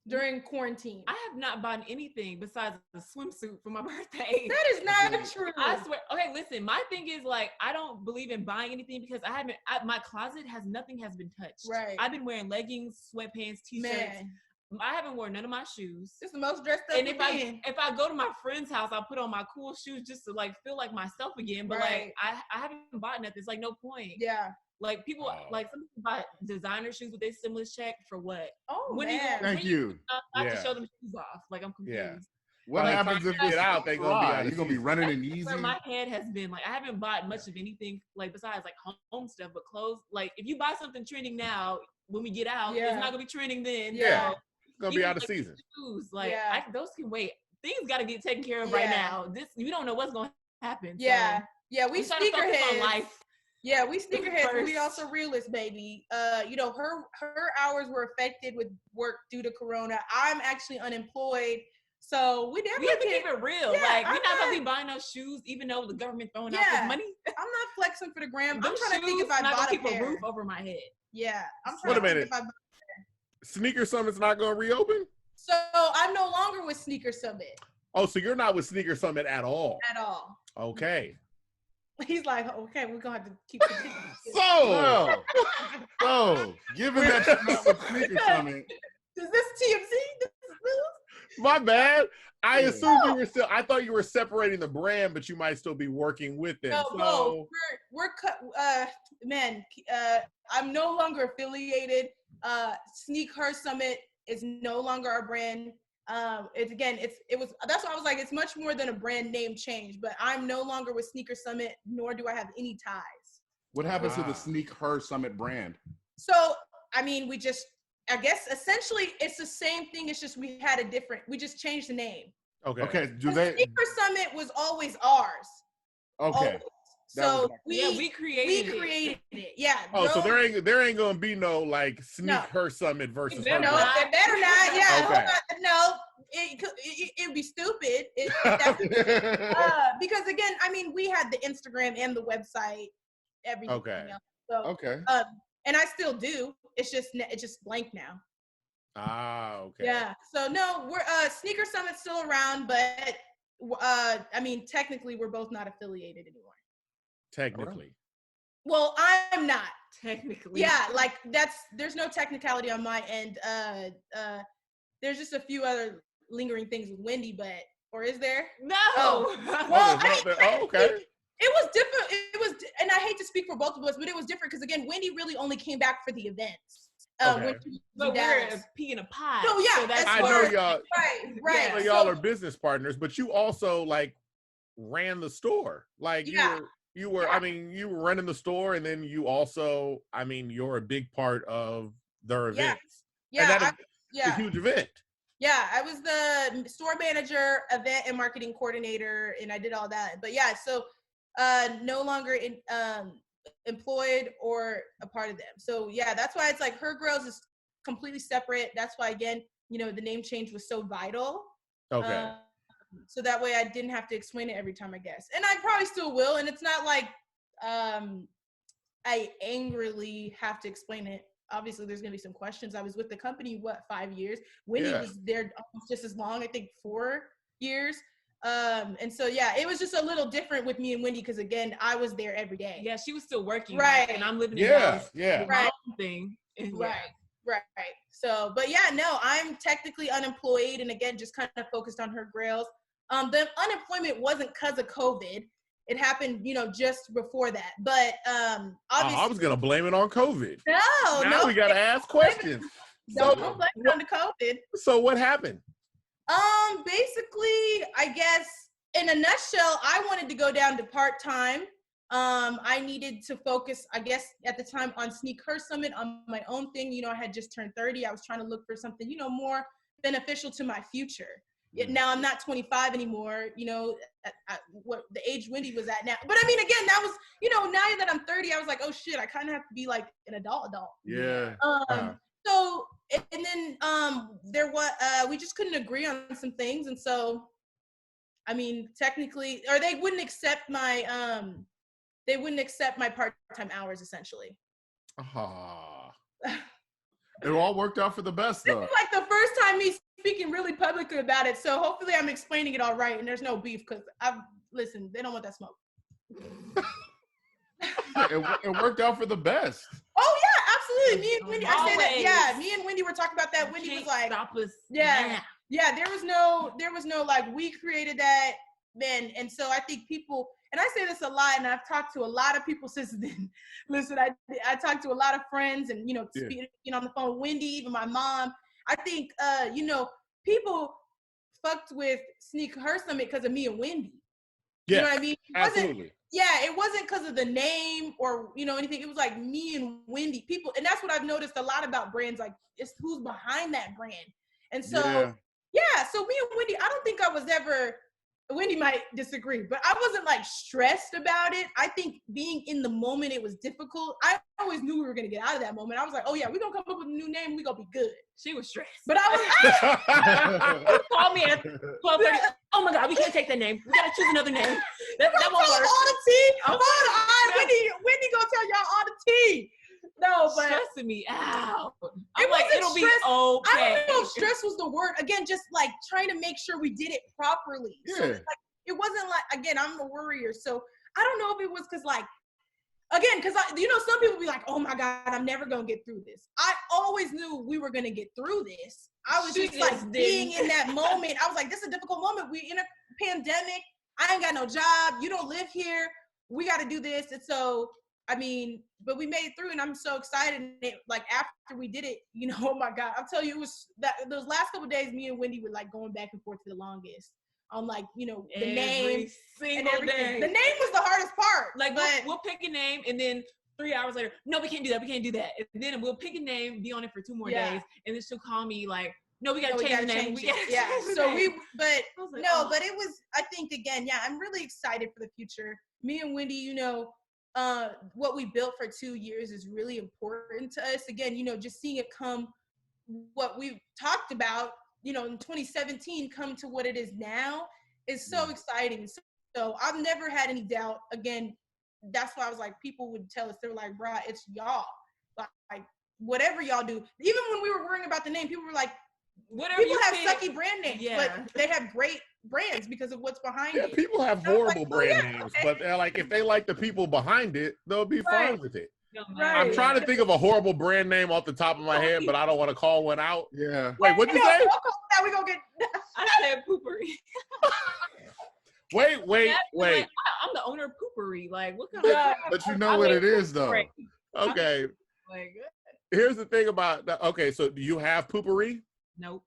During quarantine. I have not bought anything besides a swimsuit for my birthday. That is not true. I swear. Okay, listen. My thing is like I don't believe in buying anything because my closet nothing has been touched. Right. I've been wearing leggings, sweatpants, t-shirts. Man. I haven't worn none of my shoes. It's the most dressed up. And if I go to my friend's house, I put on my cool shoes just to like feel like myself again. But like I haven't bought nothing. It's like no point. Yeah. Like people, like some people buy designer shoes with their stimulus check for what? Oh when man! Thank you. I have to show them shoes off. Like I'm confused. Yeah. What happens if get out? They gonna be out. You're gonna be running in Where Yeezy. my head has been like I haven't bought much of anything like besides like home stuff, but clothes. Like if you buy something trending now, when we get out, it's not gonna be trending then. Yeah. So, It's gonna be out of season. Shoes, like those can wait. Things got to get taken care of Yeah. right now. You don't know what's gonna happen. Yeah. So Yeah, we I'm trying to focus on sneakerheads. life. Yeah, we sneakerheads, but we First. also realists, baby. Her hours were affected with work due to Corona. I'm actually unemployed, so we definitely have to keep it real. Yeah, like we're I'm not gonna not- be buying no shoes, even though the government throwing out Yeah. this money. I'm not flexing for the gram. Them I'm trying to think if shoes I not bought gonna a keep pair. a roof over my head. Yeah, I'm Wait trying a to think minute. if I. Sneaker Summit's not gonna reopen? So I'm no longer with Sneaker Summit Oh, so you're not with Sneaker Summit at all? at all. Okay. He's like, okay, we're gonna have to keep the tickets. So, given that you're not with Sneaker Summit, Is this TMZ? This is news? My bad. I Yeah. assumed you were still. I thought you were separating the brand, but you might still be working with them. No, So both. We're cut. I'm no longer affiliated. Sneak Her Summit is no longer our brand. That's why I was like, it's much more than a brand name change. But I'm no longer with Sneaker Summit, nor do I have any ties. what happens to Wow. the Sneak Her Summit brand? So I mean, I guess essentially it's the same thing. It's just we just changed the name. okay. Okay, do The they? Sneaker Summit was always ours. Okay, Always. That So was We created it. Yeah. Oh, so Joe- there ain't gonna be no like Sneak No. Her Summit versus Better Her No, Grails. they better not. Yeah, Okay. no, it'd be stupid. Because again, I mean, we had the Instagram and the website, everything. Okay. Else. So, okay. and I still do. It's just blank now. Ah, okay. Yeah. So no, we're Sneaker Summit's still around, but I mean, technically, we're both not affiliated anymore. Technically. Well, I'm not. Technically. Yeah, like there's no technicality on my end. There's just a few other lingering things with Wendy, or is there? No. Oh. Oh, Well, there's I not mean, there- oh, okay. It was different. And I hate to speak for both of us, but it was different because again, Wendy really only came back for the events. When she but we're a pea in a pie. So yeah, so that's I know y'all. Right. So y'all are business partners, but you also like ran the store. Like you were. I mean, you were running the store, and then you also. I mean, you're a big part of their events. Yeah. And it's a huge event. Yeah, I was the store manager, event and marketing coordinator, and I did all that. But yeah, so no longer employed or a part of them. So yeah, that's why it's like Her Grails is completely separate. That's why, again, you know, the name change was so vital. Okay. So that way I didn't have to explain it every time, I guess. And I probably still will. And it's not like I angrily have to explain it. Obviously, there's going to be some questions. I was with the company, 5 years? Wendy was there almost just as long, I think 4 years. And so, yeah, it was just a little different with me and Wendy because, again, I was there every day. Yeah, she was still working. Right. And I'm living in Dallas. Yeah. My own thing. Right. So, but yeah, no, I'm technically unemployed. And again, just kind of focused on Her Grails. The unemployment wasn't because of COVID. It happened, you know, just before that. But obviously, I was gonna blame it on COVID. No, we gotta ask questions. Don't blame it on the COVID. So what happened? Basically, I guess in a nutshell, I wanted to go down to part-time. I needed to focus, I guess, at the time on Sneak Her Summit, on my own thing. You know, I had just turned 30. I was trying to look for something, you know, more beneficial to my future. Now I'm not 25 anymore, you know, at what the age Wendy was at now. But I mean, again, that was, you know, now that I'm 30, I was like, oh shit, I kind of have to be like an adult. Yeah. So, and then there was, we just couldn't agree on some things. And so, I mean, technically, or they wouldn't accept my part-time hours, essentially. It all worked out for the best, though. This is like the first time me speaking really publicly about it, so hopefully I'm explaining it all right, and there's no beef, because listen, they don't want that smoke. It worked out for the best. Oh yeah, absolutely. Me and Wendy, I say that. Yeah, me and Wendy were talking about that. Wendy was like, "Stop us." Yeah. There was no like, we created that then, and so I think people. And I say this a lot, and I've talked to a lot of people since then. Listen, I talked to a lot of friends, and, you know, speaking on the phone with Wendy, even my mom. I think, you know, people fucked with Sneak Her Summit because of me and Wendy. You know what I mean? Absolutely. It wasn't because of the name or, you know, anything. It was like me and Wendy. People, and that's what I've noticed a lot about brands. Like, it's who's behind that brand. And so, so me and Wendy, I don't think I was ever. Wendy might disagree, but I wasn't like stressed about it. I think being in the moment, it was difficult. I always knew we were going to get out of that moment. I was like, oh yeah, we're going to come up with a new name. We're going to be good. She was stressed. But I was called me at 12:30. Oh my God, we can't take that name. We got to choose another name. That won't work. All the tea. Hold on. Wendy going to tell y'all all the tea. No, but stressing me out. I'm like, it'll be okay. I don't know if stress was the word. Again, just like trying to make sure we did it properly. Yeah. So it's like, it wasn't like, again, I'm a worrier. So I don't know if it was because like, again, because you know, some people be like, oh my God, I'm never going to get through this. I always knew we were going to get through this. I was just like being in that moment. I was like, this is a difficult moment. We in a pandemic. I ain't got no job. You don't live here. We got to do this. And so, I mean, but we made it through, and I'm so excited. Like, after we did it, you know, oh my God, I'll tell you, it was that those last couple of days, me and Wendy were like going back and forth for the longest on, like, you know, the name. Single day. The name was the hardest part. Like, we'll pick a name, and then 3 hours later, no, we can't do that. We can't do that. And then we'll pick a name, be on it for 2 more days, and then she'll call me like, no, we gotta change the name. But it was, I think, again, I'm really excited for the future. Me and Wendy, you know, what we built for 2 years is really important to us. Again, you know, just seeing it come, what we've talked about, you know, in 2017 come to what it is now is so exciting. So I've never had any doubt. Again, that's why I was like, people would tell us, they were like, bruh, it's y'all. Like, whatever y'all do. Even when we were worrying about the name, people were like, whatever people have sucky brand names, but they have great brands because of what's behind it. People have horrible brand names, but they're like, if they like the people behind it, they'll be fine with it. Right. I'm trying to think of a horrible brand name off the top of my head, but I don't want to call one out. Yeah. Wait, what'd you say? We gonna get. I said Poopery. Wait. Like, I'm the owner of Poopery. Like, what kind of? But you know what it is, though. Okay. Like, Here's the thing about that. Okay, so do you have poopery? Nope.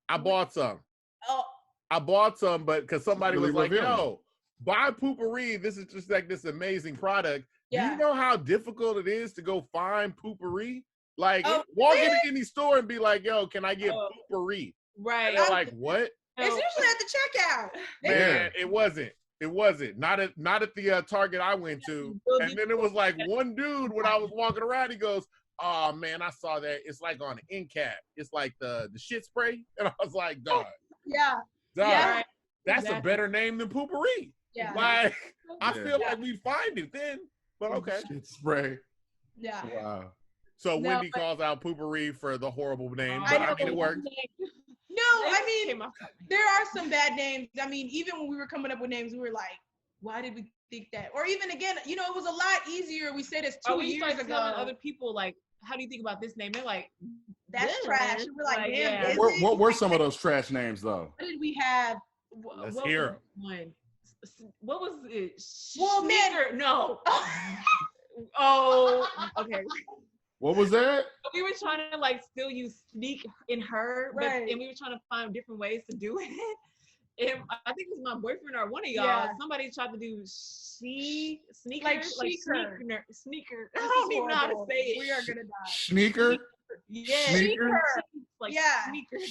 I bought some. Oh. I bought some, but because somebody Really was like, revealing. yo, buy poopery. This is just like this amazing product. Yeah. Do you know how difficult it is to go find poopery? Like, Oh, walk really? into any store and be like, yo, can I get poopery? Right. They're like, what? It's usually at the checkout. Man, it wasn't. It wasn't. Not at the Target I went to. And then it was like one dude when I was walking around, he goes, oh man, I saw that. It's like on an end cap. It's like the shit spray. And I was like, dog. Yeah. Dog. Yeah. That's a better name than poopery. Yeah. Like, I feel like we find it then. But okay. Shit spray. Yeah. Wow. So Wendy calls out poopery for the horrible name, but I mean it worked. No, I mean, there are some bad names. I mean, even when we were coming up with names, we were like, why did we think that? Or even again, you know, it was a lot easier. We said this 2 years ago. Telling other people, like, how do you think about this name? They're like, that's trash. And we're like, damn, What were some of those trash names though? What did we have? Let's hear them. What was it? Well, man, no. Oh, okay. What was that? We were trying to like still use sneak in her, right? And we were trying to find different ways to do it. And I think it was my boyfriend or one of y'all. Yeah. Somebody tried to do sneaker, like sneaker. I don't even know how to say it. We are gonna die. Sneaker. Yeah. Sneaker. Like sneaker.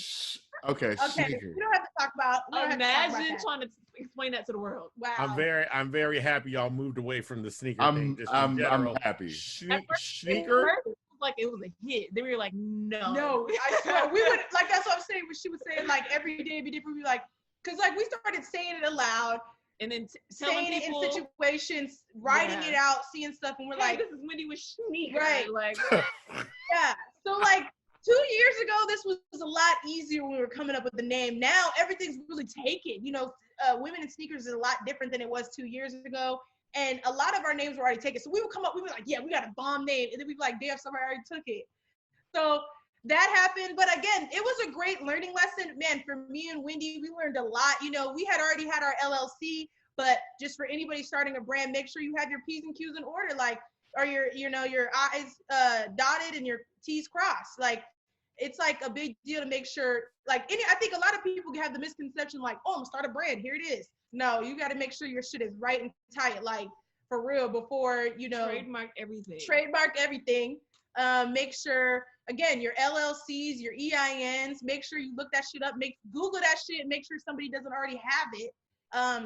Okay. Sneaker. We don't have to talk about. Imagine trying to explain that to the world. Wow. I'm very happy y'all moved away from the sneaker thing. I'm happy. Sneaker. Like it was a hit. Then we were like, no. I swear we would like. That's what I'm saying. When she was saying like every day it'd be different. We like, cause like we started saying it aloud and then saying it in situations, writing it out, seeing stuff, and we're like, this is Wendy with sneaker, right? Like, yeah. So like 2 years ago, this was a lot easier when we were coming up with the name. Now everything's really taken. You know, women in sneakers is a lot different than it was 2 years ago. And a lot of our names were already taken. So we would come up, we were like, yeah, we got a bomb name. And then we'd be like, damn, somebody already took it. So that happened. But again, it was a great learning lesson. Man, for me and Wendy, we learned a lot. You know, we had already had our LLC, but just for anybody starting a brand, make sure you have your P's and Q's in order, like, or your I's dotted and your T's crossed. Like, it's like a big deal to make sure, like, I think a lot of people have the misconception, like, oh, I'm gonna start a brand, here it is. No, you got to make sure your shit is right and tight, like for real, before trademark everything. Make sure again your LLCs, your EINs. Make sure you look that shit up. Google that shit. Make sure somebody doesn't already have it.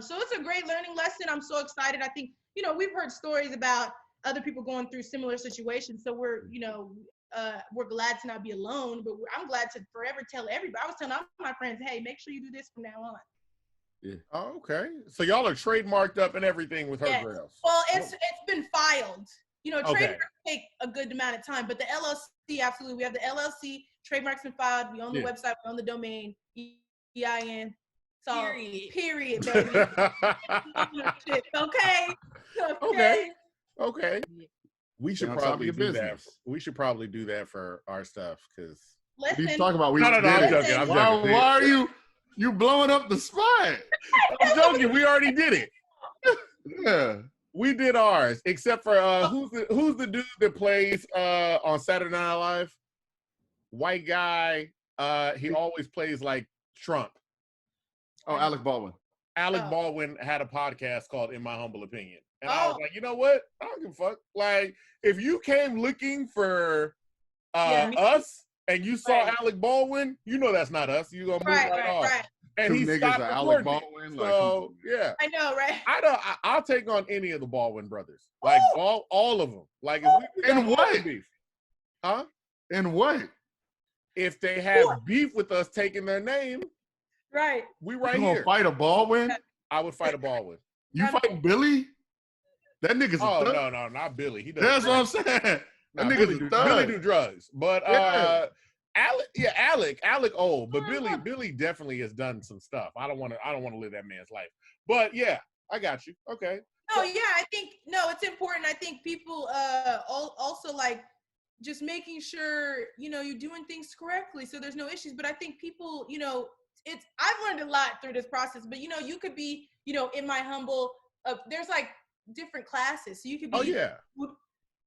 So it's a great learning lesson. I'm so excited. I think we've heard stories about other people going through similar situations. So we're glad to not be alone. But I'm glad to forever tell everybody. I was telling all my friends, hey, make sure you do this from now on. Yeah. Oh, okay. So y'all are trademarked up and everything with Her Grails. Well, it's been filed. Trademarks take a good amount of time, but the LLC, absolutely. We have the LLC, trademarks been filed. We own the website, we own the domain, EIN. So, period, baby. Okay. We should probably do that. We should probably do that for our stuff because. Listen. You talking about? No, I'm joking. I'm joking. Why are you blowing up the spot? I'm joking. We already did it. Yeah. We did ours, except for who's the dude that plays on Saturday Night Live? White guy. He always plays like Trump. Oh, Alec Baldwin. Baldwin had a podcast called In My Humble Opinion. And I was like, you know what? I don't give a fuck. Like, if you came looking for us and you saw Alec Baldwin, that's not us. You gonna move right off. Right. And he stopped Alec Baldwin. So yeah, I know, right? I'll take on any of the Baldwin brothers, like all of them. Like, in what beef? Huh? In what? If they have beef with us taking their name, right? We right you here. Gonna fight a Baldwin? I would fight a Baldwin. You fight Billy? That nigga's a thug. No, not Billy. He does. That's what I'm saying. That nigga's a thug. Billy do drugs, but Alec old, but Billy definitely has done some stuff. I don't want to live that man's life. But yeah, I got you. Okay. No, yeah, I think it's important. I think people also like just making sure you're doing things correctly, so there's no issues. But I think people, I've learned a lot through this process. But you could be, in my humble. There's like different classes, so you could be. Oh yeah.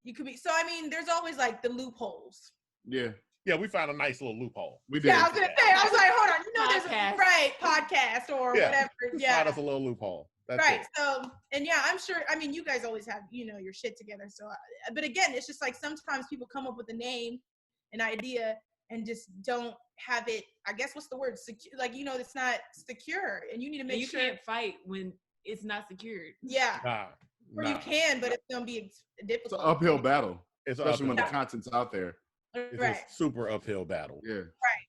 you could be. So I mean, there's always like the loopholes. Yeah. Yeah, we found a nice little loophole. We did. Yeah, I was gonna say. I was like, hold on. There's a podcast or Yeah. whatever. Just find us a little loophole. That's right. it. So, and yeah, I'm sure. I mean, you guys always have, your shit together. So, but again, it's just like sometimes people come up with a name, an idea, and just don't have it. I guess what's the word? Like it's not secure, and you need to make sure. You can't fight when it's not secured. Yeah. Or you can, but it's gonna be difficult. It's an uphill battle, especially uphill when the battle. content's out there. It's a super uphill battle. Yeah. Right.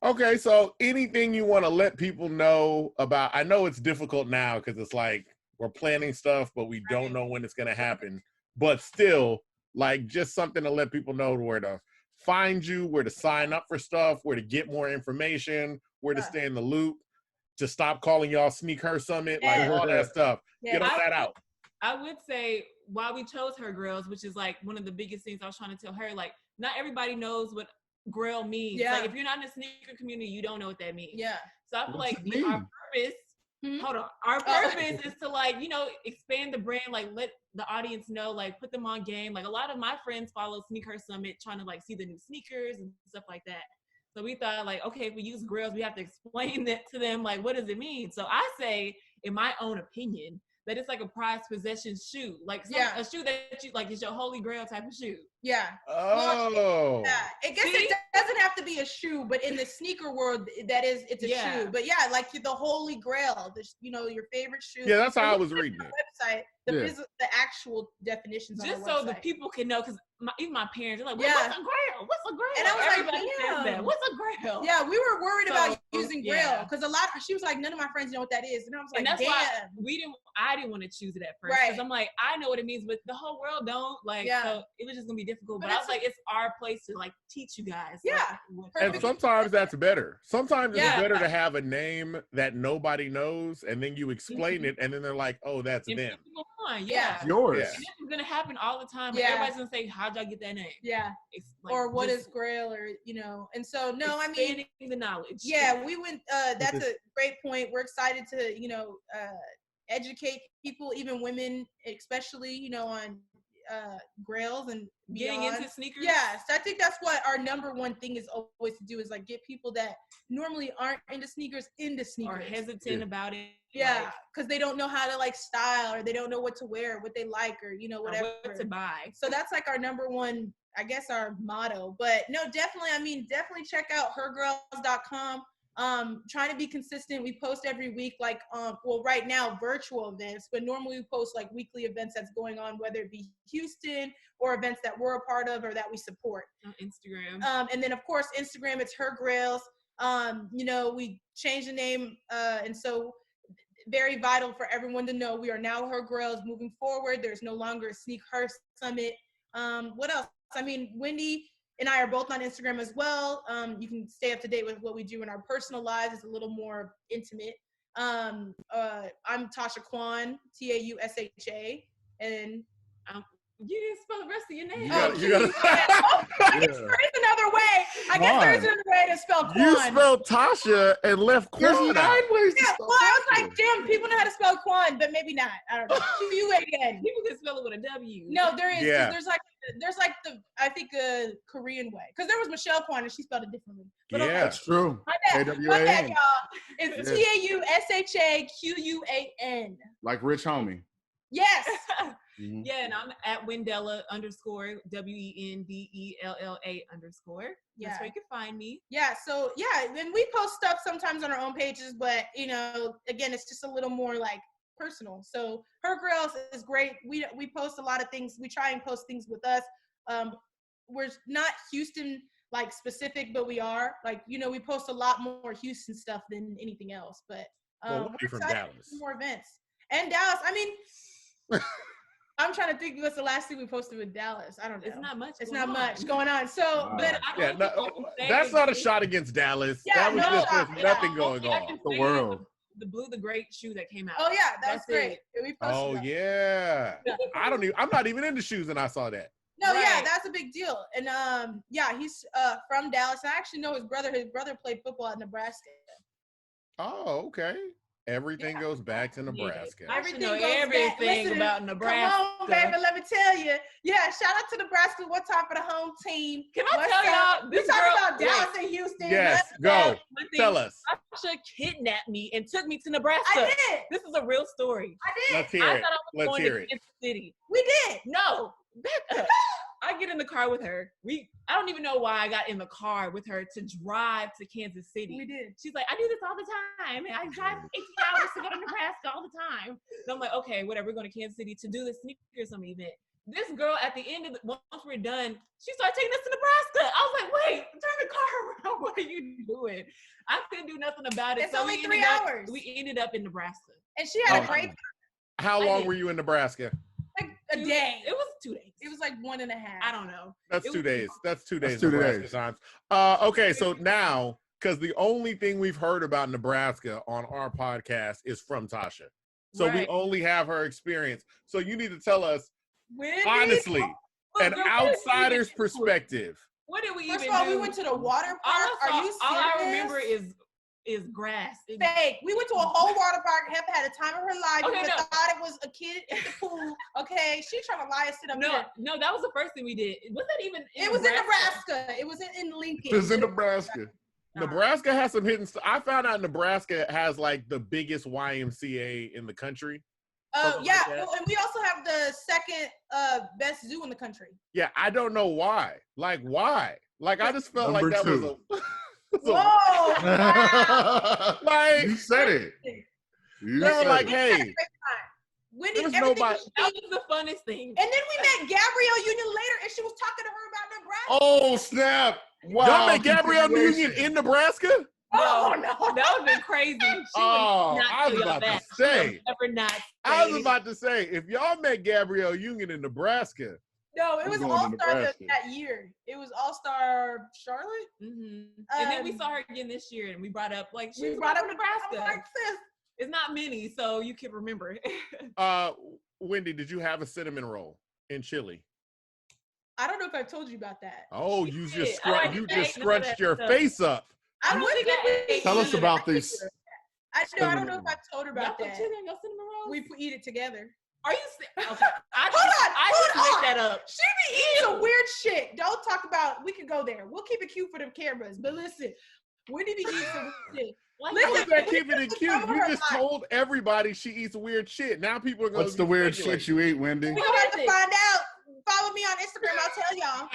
Okay, so anything you want to let people know about? I know it's difficult now because it's like we're planning stuff, but we don't know when it's going to happen. But still, like just something to let people know where to find you, where to sign up for stuff, where to get more information, where to stay in the loop, to stop calling y'all Sneak Her Summit, like all that stuff. Get all that out. I would say why we chose Her Grails, which is like one of the biggest things I was trying to tell her, like not everybody knows what Grail means. Yeah. Like if you're not in the sneaker community, you don't know what that means. Yeah. So I feel What's like it mean? our purpose, hold on, our purpose is to like, expand the brand, like let the audience know, like put them on game. Like a lot of my friends follow Sneak Her Summit, trying to like see the new sneakers and stuff like that. So we thought like, okay, if we use Grails, we have to explain that to them. Like, what does it mean? So I say, in my own opinion, that it's like a prized possession shoe, like a shoe that you like is your holy grail type of shoe. Yeah. Oh. I guess it doesn't have to be a shoe, but in the sneaker world, it's a shoe. But yeah, like the holy grail, your favorite shoe. Yeah, that's how I was reading it. Website, the actual definitions. Just so the people can know, because even my parents are like, what's a grail? What's a grail? And I was Everybody says that. What's a grail? Yeah, we were worried about using grail because she was like, none of my friends know what that is, and I was like, and that's damn. Why I didn't want to choose it at first because I'm like, I know what it means, but the whole world don't. Like, so it was just gonna be difficult. But I was like, it's our place to like teach you guys. Yeah. Like, And sometimes that's better. Sometimes it's better to have a name that nobody knows, and then you explain it, and then they're like, "Oh, that's them." It's yours. Yeah. And this is gonna happen all the time. Like, everybody's gonna say, "How'd y'all get that name?" Yeah. Like, or what is Grail, or And so I mean, expanding the knowledge. Yeah, we went. That's a great point. We're excited to educate people, even women, especially on Grails and getting beyond. into sneakers. Yes, I think that's what our number one thing is always to do, is like get people that normally aren't into sneakers or hesitant about it. Yeah, because they don't know how to like style, or they don't know what to wear, what they like, or whatever, or what to buy. So that's like our number one, I guess, our motto. But no, definitely definitely check out hergrails.com. Trying to be consistent. We post every week, like right now virtual events, but normally we post like weekly events that's going on, whether it be Houston or events that we're a part of or that we support. On Instagram. And then of course Instagram, it's Her Grails. We changed the name, and so very vital for everyone to know we are now Her Grails moving forward. There's no longer a Sneak Her Summit. What else? I mean, Wendy and I are both on Instagram as well. You can stay up to date with what we do in our personal lives. It's a little more intimate. I'm Tausha Quan, Tausha, and you didn't spell the rest of your name. You gotta there is another way. I guess there is another way to spell Quan. You spelled Tasha and left Quan. There's 9 ways to Yeah, spell well, I was Tasha. like, damn, people know how to spell Quan, but maybe not. I don't know. Q-U-A-N. People can spell it with a W. No, there is. Yeah. There's like the I think a Korean way, because there was Michelle Kwan and she spelled it differently. But Yeah. That's true. My bad, A-W-A-N. y'all. It's Taushaquan. Like Rich Homie. Yes. Mhm. Yeah, and I'm at Wendella _ Wendella _ Yeah. That's where you can find me. Yeah. So yeah, then we post stuff sometimes on our own pages, but again, it's just a little more like personal. So Her Grails is great. We post a lot of things. We try and post things with us. We're not Houston like specific, but we are like, we post a lot more Houston stuff than anything else. But Well, we're from Dallas. more events and Dallas. I mean, I'm trying to think what's the last thing we posted with Dallas. I don't know. It's not much. It's going not on. much going on. So, but Yeah, that's not a shot against Dallas. Yeah, that was no, just there's yeah. nothing going I on. can The say world. The Blue the Great shoe that came out. oh yeah, that was That's great. it. We posted Oh that. yeah. I'm not even into shoes and I saw that. No, yeah, Right. that's a big deal. And yeah, he's from Dallas. I actually know his brother. His brother played football at Nebraska. Oh, okay. Everything goes back to Nebraska. I should know everything about Nebraska. Come on, baby, let me tell you. Yeah, shout out to Nebraska one time for the home team. Can I tell y'all? We talking about Dallas and Houston. Yes, go. Tell us. Tausha kidnapped me and took me to Nebraska. I did. This is a real story. I did. Let's hear it. I thought I was going to Kansas City. We did. No, back up. I get in the car with her. I don't even know why I got in the car with her to drive to Kansas City. We did. She's like, I do this all the time. And I drive 18 hours to go to Nebraska all the time. And I'm like, okay, whatever. We're going to Kansas City to do the sneaker summit event. This girl at the end of once we're done, she started taking us to Nebraska. I was like, wait, turn the car around. What are you doing? I couldn't do nothing about it. It's only 3 hours. We ended up in Nebraska. And she had a great time. How long were you in Nebraska? Like a day. It was 2 days. It was like 1.5. I don't know. That's 2 days. That's 2 days. That's 2 Nebraska days. times. Okay, so now, because the only thing we've heard about Nebraska on our podcast is from Tausha. So we only have her experience. So you need to tell us, honestly, an outsider's perspective. What did we even do? First of all, we went to the water park. Are you serious? All I remember is grass. Fake. We went to a whole water park. Heifer had a time of her life. Okay, we thought it was a kid at the pool. Okay, she trying to lie us to them. No, that was the first thing we did. Was that even? It was in Nebraska. It was in Lincoln. It was in Nebraska. Nebraska has some hidden stuff. I found out Nebraska has like the biggest YMCA in the country. Yeah, well, and we also have the second best zoo in the country. Yeah, I don't know why. Like, why? Like, I just felt like that was a... Whoa! Like, you said it. You were like, hey. Wendy, There's everything nobody. That was the funnest thing. And then we met Gabrielle Union later, and she was talking to her about Nebraska. Oh, snap. Wow. Y'all met Gabrielle Union in Nebraska? No, that would have been crazy. I was about to say. I was about to say, if y'all met Gabrielle Union in Nebraska. No, it was All-Star that year. It was All-Star Charlotte. Mm-hmm. And then we saw her again this year, and we brought up Nebraska. Like, it's not many, so you can remember. Wendy, did you have a cinnamon roll in Chile? I don't know if I've told you about that. Oh, you just scrunched your face up. I don't think Tell us about these. I don't know if I've told her about that. We eat it together. Are you okay? Hold on. I just make that up. She be eating some weird shit. Don't talk about. We can go there. We'll keep it cute for the cameras. But listen, Wendy be eating some weird shit. Listen, that keep it cute. You just told everybody she eats weird shit. Now people are going. What's the weird shit you eat, Wendy? We're gonna have to find out. Follow me on Instagram. I'll tell y'all.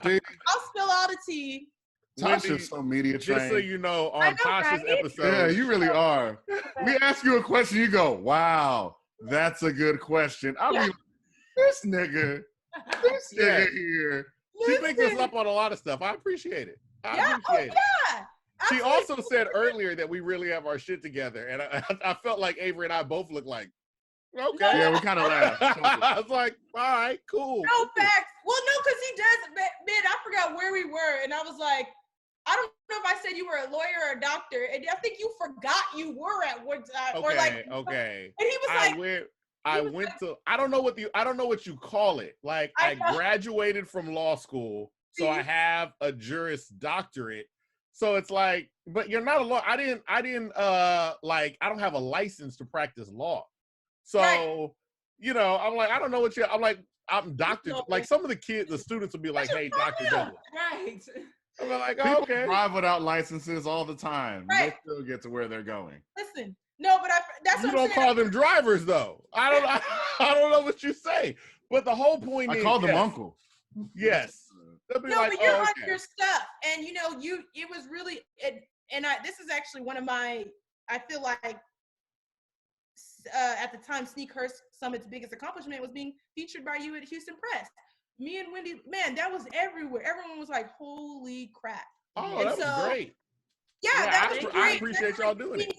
I'll spill all the tea. Tasha's so media trained. Just so you know, on Tasha's episode. Yeah, you really are. We ask you a question, you go, wow, that's a good question. I mean, this nigga here. She picks us up on a lot of stuff. I appreciate it. I appreciate it. She also said earlier that we really have our shit together. And I felt like Avery and I both look like, okay. Yeah, we kind of laughed. I was like, all right, cool. No facts. Well, no, because he does, man, I forgot where we were. And I was like, I don't know if I said you were a lawyer or a doctor, and I think you forgot you were at one time. Okay. And he was I don't know what you call it. Like I graduated from law school, so I have a Juris Doctorate. So it's like, but you're not a lawyer. I don't have a license to practice law. So, you know, I'm like, I don't know what I'm Dr. Like some of the students will be like, hey, Dr. Douglas. Right. I'm like, people okay. drive without licenses all the time. Right. They still get to where they're going. Listen, no, but that's what you don't call them drivers though. I don't know what you say. But the whole point is, I called them uncle. Yes. No, but you're on your stuff, and you know, it was really, this is actually one of my, I feel like, at the time, Sneak Her Summit's biggest accomplishment was being featured by you at Houston Press. Me and Wendy, man, that was everywhere. Everyone was like, holy crap. Oh, and that was great. Yeah, that was great. I appreciate y'all doing it.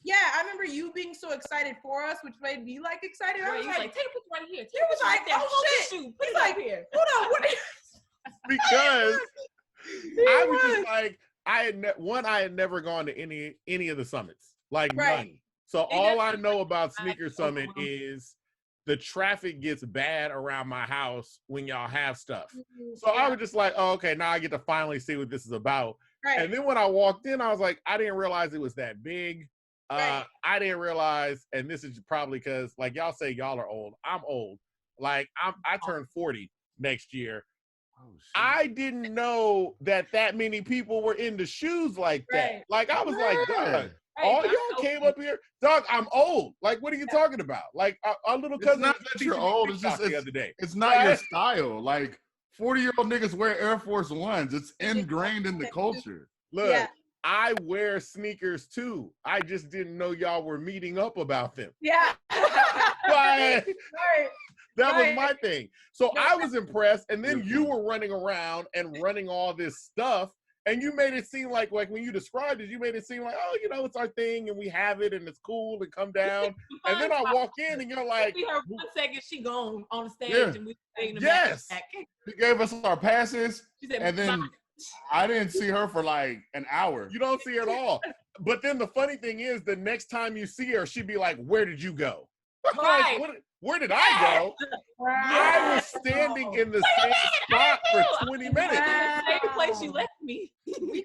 Yeah, I remember you being so excited for us, which made me like excited. Right, I was like, take a picture right here. He was like, oh shit. He's like, here. Hold on, what? Because I was just like, I had never gone to any of the summits, like none. So all I know about Sneaker Summit is the traffic gets bad around my house when y'all have stuff. So I was just like, oh, okay, now I get to finally see what this is about. Right. And then when I walked in, I was like, I didn't realize it was that big. Right. I didn't realize, and this is probably because, like, y'all say y'all are old. I'm old. Like, I turn 40 next year. Oh, shit. I didn't know that many people were into shoes like that. Right. Like, I was like, dog, Right. all y'all came up here. Dog, I'm old. Like, what are you talking about? Like, our little cousin. It's not that you're old. It's just the other day. It's not your style. Like 40-year-old niggas wear Air Force Ones. It's ingrained in the culture. Look, I wear sneakers too. I just didn't know y'all were meeting up about them. Yeah. Like, Right. that was my thing. So I was impressed. And then you were running around and running all this stuff. And you made it seem like when you described it, you made it seem like, oh, you know, it's our thing and we have it and it's cool and come down. And then I walk in and you're like, we heard 1 second, she gone on the stage and we taking the back. She gave us our passes. She said, and then I didn't see her for like an hour. You don't see her at all. But then the funny thing is, the next time you see her, she'd be like, where did you go? Right. Like, where did I go? I was standing in the same spot for 20 minutes. The same place you left me.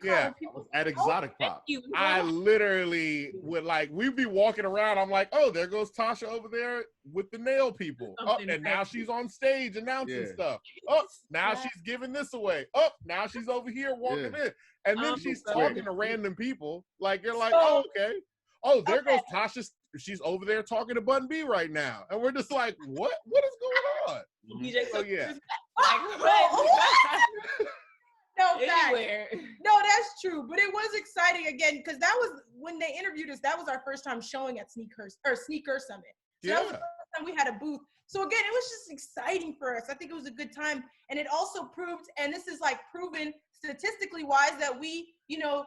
Yeah. I was at Exotic Pop. I literally would we'd be walking around. I'm like, oh, there goes Tausha over there with the nail people. Oh, and now she's on stage announcing stuff. Oh, now she's giving this away. Oh, now she's over here walking in. And then she's talking to random people. Like, you're like, oh, okay. Oh, there goes Tausha. She's over there talking to Bun B right now. And we're just like, what is going on? So, yeah. No, that's true. But it was exciting again because that was when they interviewed us. That was our first time showing at Sneaker Summit. So that was the first time we had a booth. So again, it was just exciting for us. I think it was a good time, and it also proved, and this is like proven statistically wise, that we, you know,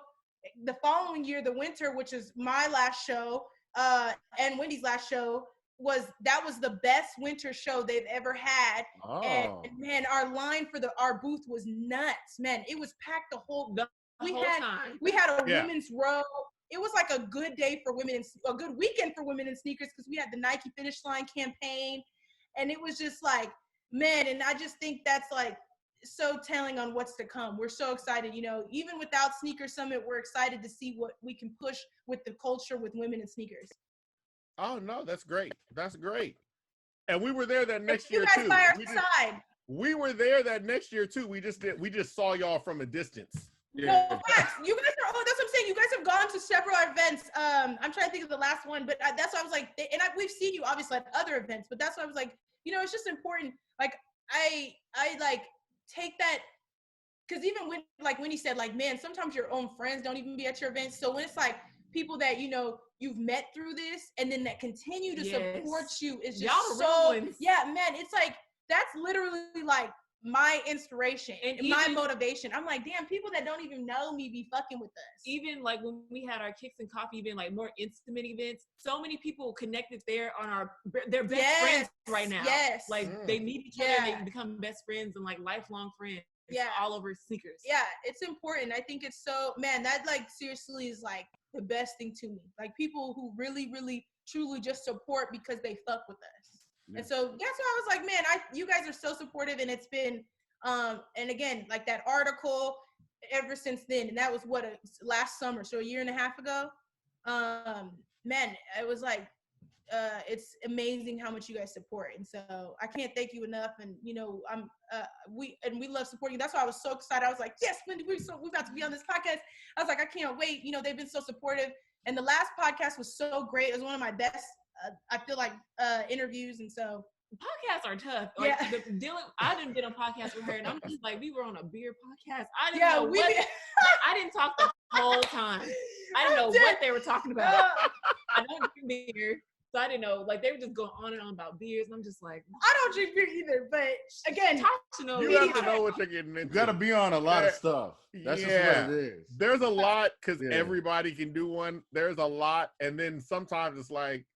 the following year, the winter, which is my last show, and Wendy's last show, was the best winter show they've ever had. And man, our line for our booth was nuts. Man, it was packed the whole time. We had a women's row. It was like a good day for women, a good weekend for women in sneakers, because we had the Nike Finish Line campaign, and it was just like, man. And I just think that's like so telling on what's to come. We're so excited, you know, even without Sneaker Summit, we're excited to see what we can push with the culture with women in sneakers. Oh no, that's great. That's great. And we were there that next year too. By our side. We were there that next year too. We just saw y'all from a distance. Yeah. No, facts. You guys are. Oh, that's what I'm saying. You guys have gone to several events. I'm trying to think of the last one, but that's why I was like, we've seen you obviously at other events, but that's why I was like, you know, it's just important. Like I like take that, because even when he said like, man, sometimes your own friends don't even be at your events. So when it's like people that, you know, you've met through this and then that continue to support you, is just man, it's like, that's literally like my inspiration and my motivation. I'm like, damn, people that don't even know me be fucking with us. Even like when we had our Kicks and Coffee event, like more intimate events, so many people connected there on their best friends right now. Yes. Like they meet each other and they become best friends and like lifelong friends. All over sneakers. Yeah, it's important. I think it's so, man, that like seriously is like the best thing to me. Like people who really, really, truly just support because they fuck with us. Yeah. And so that's why I was like, man, you guys are so supportive, and it's been, and again, like that article ever since then, and that was last summer, so a year and a half ago. Man, it was like, it's amazing how much you guys support, and so I can't thank you enough. And you know, we love supporting you. That's why I was so excited. I was like, yes, Wendy, we're about to be on this podcast. I was like, I can't wait. You know, they've been so supportive, and the last podcast was so great. It was one of my best, I feel like, interviews, and so podcasts are tough. Like I didn't get on podcast with her, and I'm just like, we were on a beer podcast. I didn't talk the whole time. I didn't know what they were talking about. I don't drink beer, so I didn't know. Like, they were just going on and on about beers, and I'm just like, I don't drink beer either. But again, you have to know what you're getting into. You got to be on a lot of stuff. That's just what it is. There's a lot, because everybody can do one. There's a lot, and then sometimes it's like,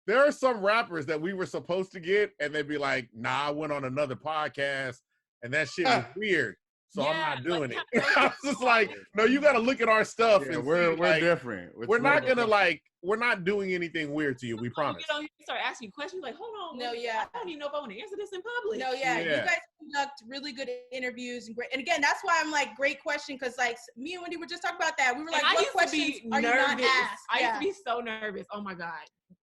there are some rappers that we were supposed to get, and they'd be like, nah, I went on another podcast, and that shit was weird, so I'm not doing it. I was just like, no, you got to look at our stuff. Yeah, and we're like, different. We're not going to, like, we're not doing anything weird to you. We promise. You know, you start asking you questions like, hold on. No, I don't even know if I want to answer this in public. No, yeah. You guys conduct really good interviews and great. And again, that's why I'm like, great question, because like me and Wendy were just talking about that. We were like, what questions are you not asked? I used to be so nervous. Oh my God.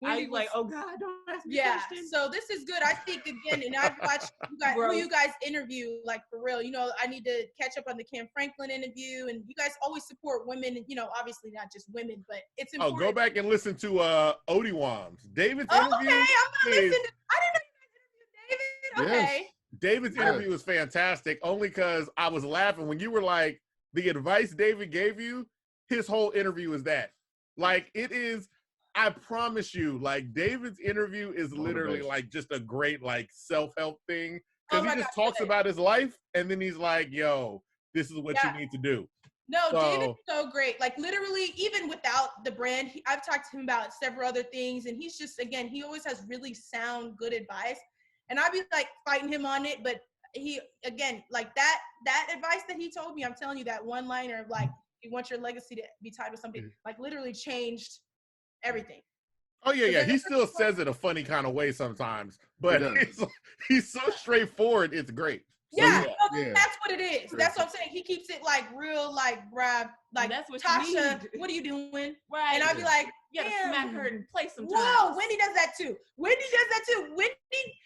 I was like, oh God, don't ask me questions. So this is good. I think again, and I've watched you guys, who you guys interview, like for real. You know, I need to catch up on the Cam Franklin interview, and you guys always support women. And, you know, obviously not just women, but it's important. Oh, go back and listen to Odie Wams. David's interview. Okay, I'm not listening. I didn't know you guys interviewed David. Okay. Yes. David's interview was fantastic, only because I was laughing when you were like, the advice David gave you, his whole interview is that. Like, it is. I promise you, like, David's interview is literally like just a great like self-help thing, because he just talks about his life and then he's like, yo, this is what you need to do. No, David's so great. Like literally, even without the brand, I've talked to him about several other things, and he's just, again, he always has really sound, good advice. And I'd be like fighting him on it, but he, again, like that advice that he told me, I'm telling you, that one liner of like, you want your legacy to be tied with something, like literally changed everything. Oh yeah. He still says it a funny kind of way sometimes, but he's so straightforward. It's great. That's what it is. That's what I'm saying. He keeps it like real, like bruh, like that's what Tausha, what are you doing? Right. And I'd be like, smack her in place sometimes. Whoa, Wendy does that too. Wendy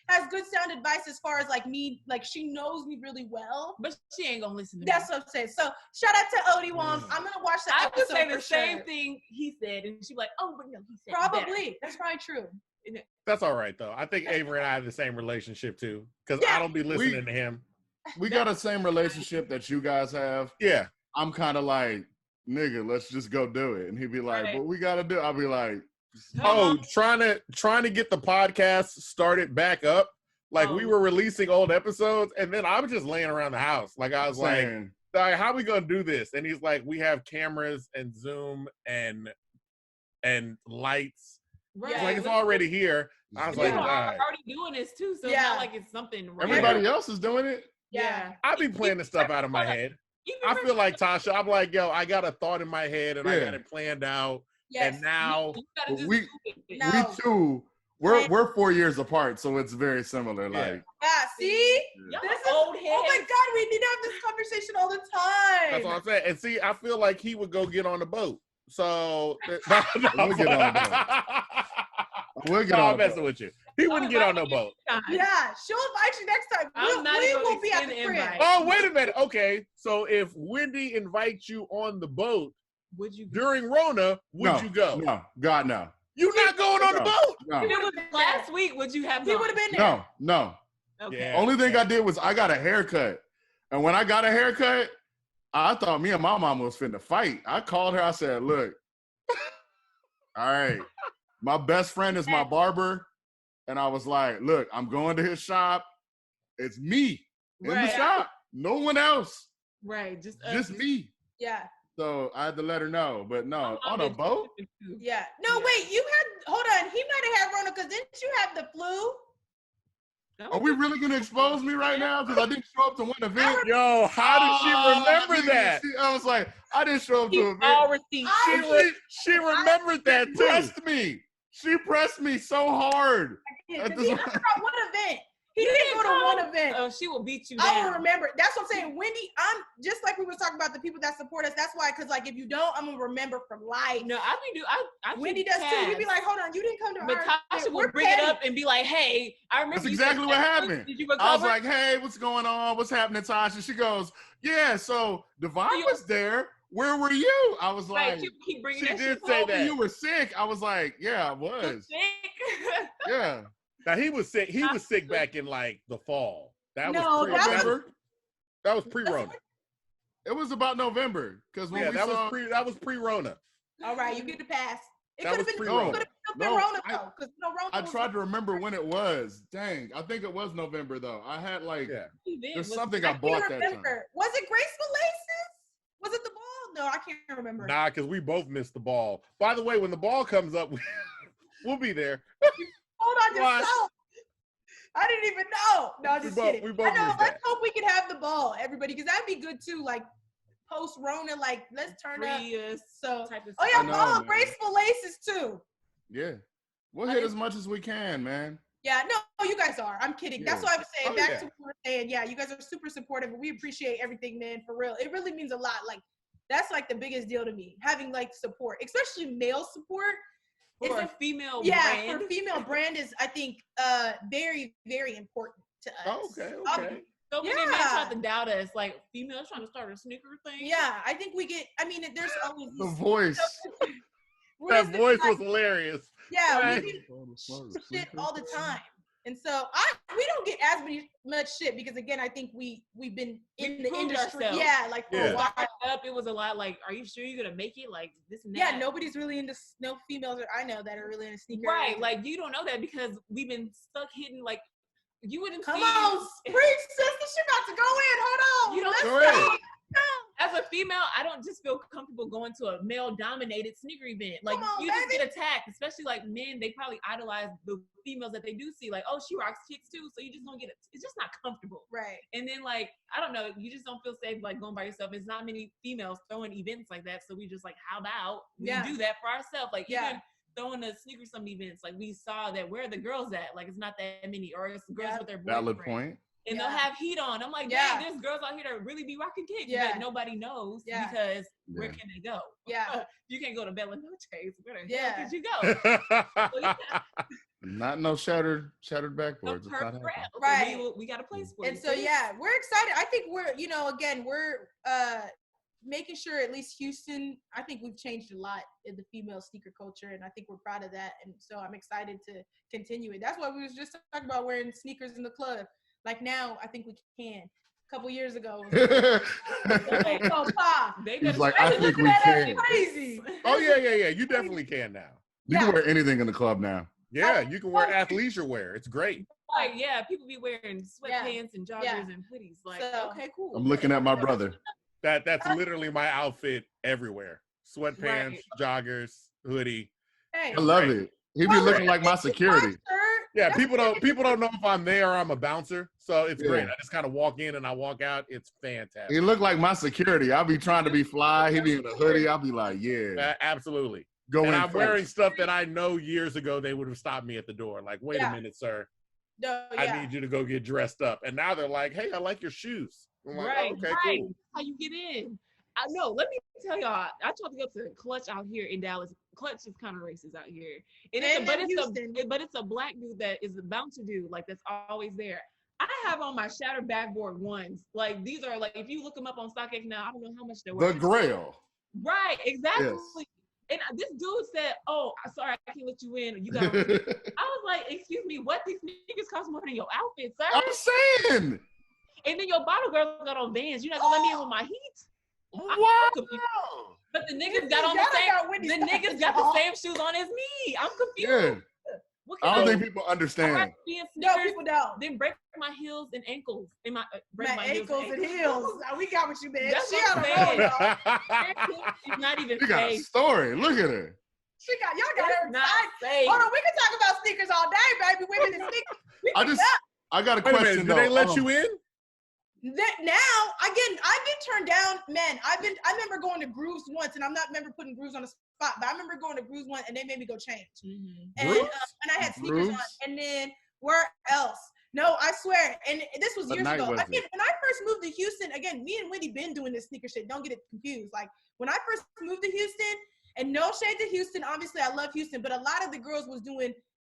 has good sound advice as far as like me, like she knows me really well. But she ain't gonna listen to me. That's what I'm saying. So shout out to Odie Wams. I'm gonna watch that episode. I would say the same thing he said, and she'd be like, oh, but no, he said probably. That's probably true. That's all right though. I think Avery and I have the same relationship too, because I don't be listening to him. We got the same relationship that you guys have. Yeah. I'm kind of like, nigga, let's just go do it. And he'd be like, what we got to do? I'll be like, trying to get the podcast started back up. Like we were releasing old episodes, and then I was just laying around the house. Like I was like, how are we going to do this? And he's like, we have cameras and Zoom and lights. Right. Like it's already here. I was like, we're already doing this too. So it's not like it's something. Everybody else is doing it. Yeah. I be playing the stuff out of my head. I feel like Tausha. I'm like, yo, I got a thought in my head and I got it planned out. Yes. And now we too. We're 4 years apart, so it's very similar. Like, see, this is old head. Oh my God, we need to have this conversation all the time. That's what I'm saying. And see, I feel like he would go get on the boat. So we'll get on the boat. We'll get on. I'm messing with you. He wouldn't get on no boat. Yeah, she'll invite you next time. We will be at the crib. Oh, wait a minute. Okay, so if Wendy invites you on the boat, would you during Rona? Would you go? No, God, no. You're not going on the boat. No. If it was last week, would you have? He would have been there. No. Okay. Yeah. Only thing I did was I got a haircut, and when I got a haircut, I thought me and my mom was finna fight. I called her. I said, "Look, all right, my best friend is my barber." And I was like, look, I'm going to his shop. It's me in the shop. No one else. Right. Just me. Yeah. So I had to let her know. But no, on a boat? Yeah. No, wait, hold on. He might have had Rona because didn't you have the flu? Are we really going to expose me right now? Because I didn't show up to one event. Yo, how did she remember that? I was like, I didn't show up to an event. She remembered that too. Pressed me. She pressed me so hard. He went to one event. He didn't go to one event. Oh, she will beat you down. I will remember. That's what I'm saying. Wendy, I'm just like we were talking about the people that support us. That's why, because like if you don't, I'm gonna remember from life. No, I Wendy does too. You'd be like, hold on, you didn't come to but Tausha will bring it up and be like, hey, I remember. That's exactly what happened. Did you recover? I was like, hey, what's going on? What's happening, Tausha? She goes, yeah, so Devon was there. Where were you? I was like, she did say that. You were sick. I was like, yeah, I was. Sick? Yeah. Now he was sick. He was sick back in like the fall. That was pre-Rona. It was about November because that was pre-Rona. All right, you get the pass. It could have been pre-Rona. I tried to remember when it was. Dang, I think it was November though. I had like there's something I bought that time. Was it Graceful Laces? Was it the ball? No, I can't remember. Nah, because we both missed the ball. By the way, when the ball comes up, we'll be there. Hold on yourself. I didn't even know. No, just kidding. We both let's hope we can have the ball, everybody, because that'd be good too. Like post-Rona, like let's turn up. So, type of oh yeah, know, follow man. Graceful Laces too. Yeah, we'll hit as much as we can, man. Yeah, no, you guys are. I'm kidding. Yeah. That's what I was saying. Oh, Back yeah. to what we were saying. Yeah, you guys are super supportive. We appreciate everything, man, for real. It really means a lot. Like, that's like the biggest deal to me. Having like support, especially male support. For a female yeah, brand. for a female brand is, I think, very, very important to us. Oh, okay. So many men try to doubt us, like females trying to start a sneaker thing. Yeah, I think we get, I mean, there's always The voice. That voice was hilarious. Yeah, Right. we get shit all the time. And so we don't get as much shit because, again, I think we've been in the industry. Ourselves. Yeah, like for a while. Up, it was a lot like, are you sure you're gonna make it? Like this and that. Yeah, nobody's really into, no females I know that are really into sneakers. Right, like you don't know that because we've been stuck hitting like you wouldn't Come see. on, preach, sister. She about to go in. Hold on. You don't Let's go go. As a female, I don't just feel comfortable going to a male-dominated sneaker event. Like Come on, you just baby. get attacked, especially like men. They probably idolize the females that they do see. Like, oh, she rocks kicks too, so you just don't get it. It's just not comfortable. Right. And then like I don't know, you just don't feel safe like going by yourself. There's not many females throwing events like that, so we just like, how about we do that for ourselves? Like even throwing the sneaker summit events, like we saw that where are the girls at? Like it's not that many, or it's girls with their boyfriend. Valid point. And they'll have heat on. I'm like, dang, there's girls out here that really be rocking kicks that nobody knows because where can they go? Yeah. You can't go to Bella Noche's. Where the hell Yeah. could you go? Not no shattered backboards. It's not happening. Right. We got a place for And it. so, yeah, we're excited. I think we're, you know, again, we're making sure at least Houston, I think we've changed a lot in the female sneaker culture, and I think we're proud of that. And so I'm excited to continue it. That's why we was just talking about wearing sneakers in the club. Like now, I think we can. A couple years ago. He's like, I think we can. Crazy. Oh yeah. You definitely can now. You can wear anything in the club now. Yeah, you can wear athleisure wear. It's great. Like, yeah, people be wearing sweatpants and joggers and hoodies. Like, okay, cool. I'm looking at my brother. That's literally my outfit everywhere. Sweatpants, joggers, hoodie. Hey, I love it. He be looking like my security. Yeah, people don't know if I'm there or I'm a bouncer, so it's great. I just kind of walk in and I walk out. It's fantastic. He look like my security. I'll be trying to be fly. He be in a hoodie. I'll be like, absolutely. Go and in I'm first. wearing stuff that I know years ago they would have stopped me at the door. Like, wait a minute, sir. No, I need you to go get dressed up. And now they're like, hey, I like your shoes. I'm like, okay, cool. How you get in? I know. Let me tell y'all. I tried to go to Clutch out here in Dallas. Clutch is kind of racist out here, but it's a black dude that is a bouncer dude, like that's always there. I have on my shattered backboard ones. Like these are like if you look them up on StockX now, I don't know how much they're worth. The Grail. Right, exactly. Yes. And this dude said, "Oh, sorry, I can't let you in. You got." I was like, "Excuse me, what? These sneakers cost more than your outfit, sir." I'm saying. And then your bottle girl got on Vans. You're not gonna let me in with my heat? Wow. But the niggas got on the same. The niggas got the same shoes on as me. I'm confused. Yeah. I don't think people understand. No, people don't. Then break my heels and ankles. My ankles and heels. We got what you meant. That's she what on I'm saying. It's not even You got a story. Look at her. Y'all got her excited. Hold on, we can talk about sneakers all day, baby. Women and sneakers. I got a question. Do they let you in? Now, again, I've been turned down, man. I remember going to Grooves once, and I'm not remember putting Grooves on the spot, but I remember going to Grooves once, and they made me go change. And I had sneakers on, and then where else? No, I swear, and this was years ago. Again, when I first moved to Houston, again, me and Wendy been doing this sneaker shit. Don't get it confused. Like when I first moved to Houston, and no shade to Houston, obviously I love Houston, but a lot of the girls was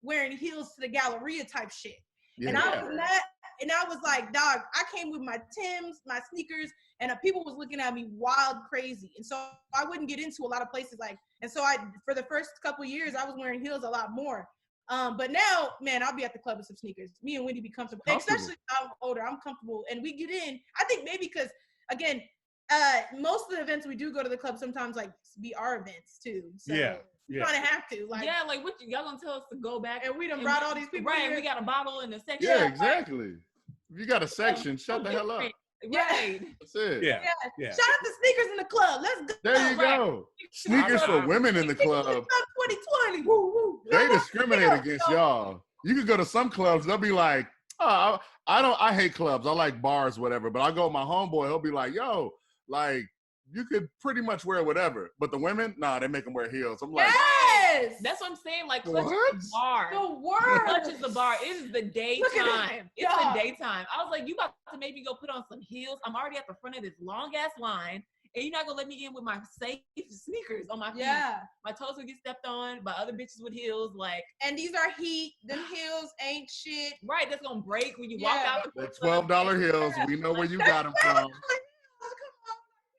wearing heels to the Galleria type shit. Yeah. And I was like, dog, I came with my Timbs, my sneakers, and people was looking at me wild crazy. And so I wouldn't get into a lot of places and so for the first couple of years, I was wearing heels a lot more. But now, man, I'll be at the club with some sneakers. Me and Wendy be comfortable. Especially I'm older, I'm comfortable. And we get in, I think maybe because, again, most of the events we do go to the club sometimes be our events too. So you kind of have to. What y'all gonna tell us to go back? And we done brought all these people here. We got a bottle in the section. Yeah, exactly. If you got a section, shut the hell up. Right. That's it. Yeah. Shout out to sneakers in the club. Let's go. There you go. Sneakers for women in the club. 2020. Woo woo. They discriminate against y'all. You could go to some clubs, they'll be like, oh, I hate clubs. I like bars, whatever. But I go with my homeboy, he'll be like, yo, like, you could pretty much wear whatever. But the women, nah, they make them wear heels. I'm like, yes, that's what I'm saying. Like, clutch What? is the bar. the word. Clutch is the bar. It is the Look at daytime. it. It's Dog. the daytime. I was like, you about to make me go put on some heels? I'm already at the front of this long ass line, and you're not gonna let me in with my safe sneakers on my feet. Yeah. My toes would get stepped on by other bitches with heels. Like, And these are heat. Them heels ain't shit. right, that's gonna break when you walk Yeah. out. the $12 heels. We know where you got them from.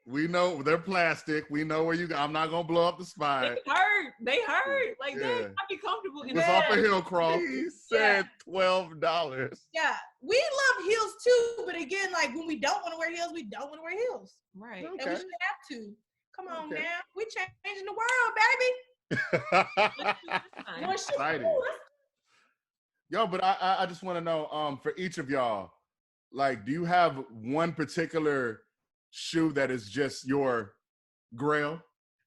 We know they're plastic. We know where you got. I'm not gonna blow up the spine. They hurt. They hurt. Like, Yeah. they not be comfortable. It was off a hill cross. He said $12. Yeah, we love heels too, but again, like when we don't want to wear heels, we don't want to wear heels, Right. and we Okay. shouldn't have to. Come on Okay. now, we changing the world, baby. No, it's Exciting. Yo, but I just want to know, for each of y'all, like, do you have one particular shoe that is just your grail?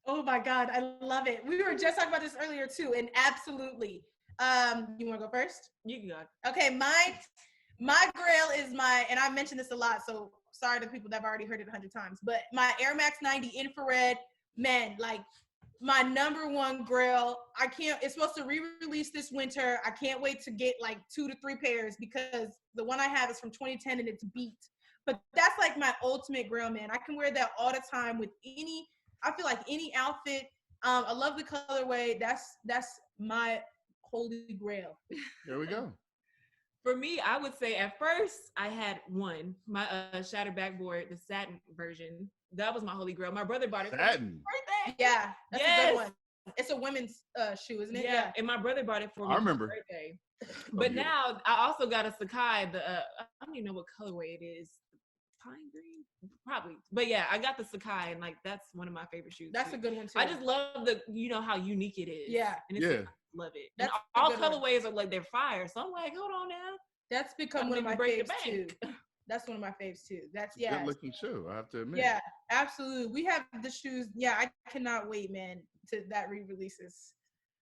Oh my God, I love it. We were just talking about this earlier too, and absolutely. You want to go first? You can go. Okay, my grail is my, and I mentioned this a lot, so sorry to people that have already heard it 100 times, but my Air Max 90 infrared, man, like my number one grail. It's supposed to re-release this winter. I can't wait to get like 2 to 3 pairs because the one I have is from 2010 and it's beat. But that's like my ultimate grail, man. I can wear that all the time with I feel like any outfit. I love the colorway. That's my holy grail. Here we go. For me, I would say at first I had one, my shattered backboard, the satin version. That was my holy grail. My brother bought it for my Satin. birthday. Yeah, that's a Yes. good one. It's a women's shoe, isn't it? Yeah, and my brother bought it for me I remember. for my birthday. But yeah. now I also got a Sakai. I don't even know what colorway it is. Pine green, probably. But yeah, I got the Sakai, and like that's one of my favorite shoes. That's too. a good one too. I just love how unique it is. Yeah. and it's Yeah. love it. That's And a all good one. colorways are like they're fire. So I'm like, hold on now. That's become I'm one of my gonna break the faves too. bank. That's one of my faves too. That's Good looking shoe, I have to admit. Yeah, absolutely. We have the shoes. Yeah, I cannot wait, man, to that re-releases.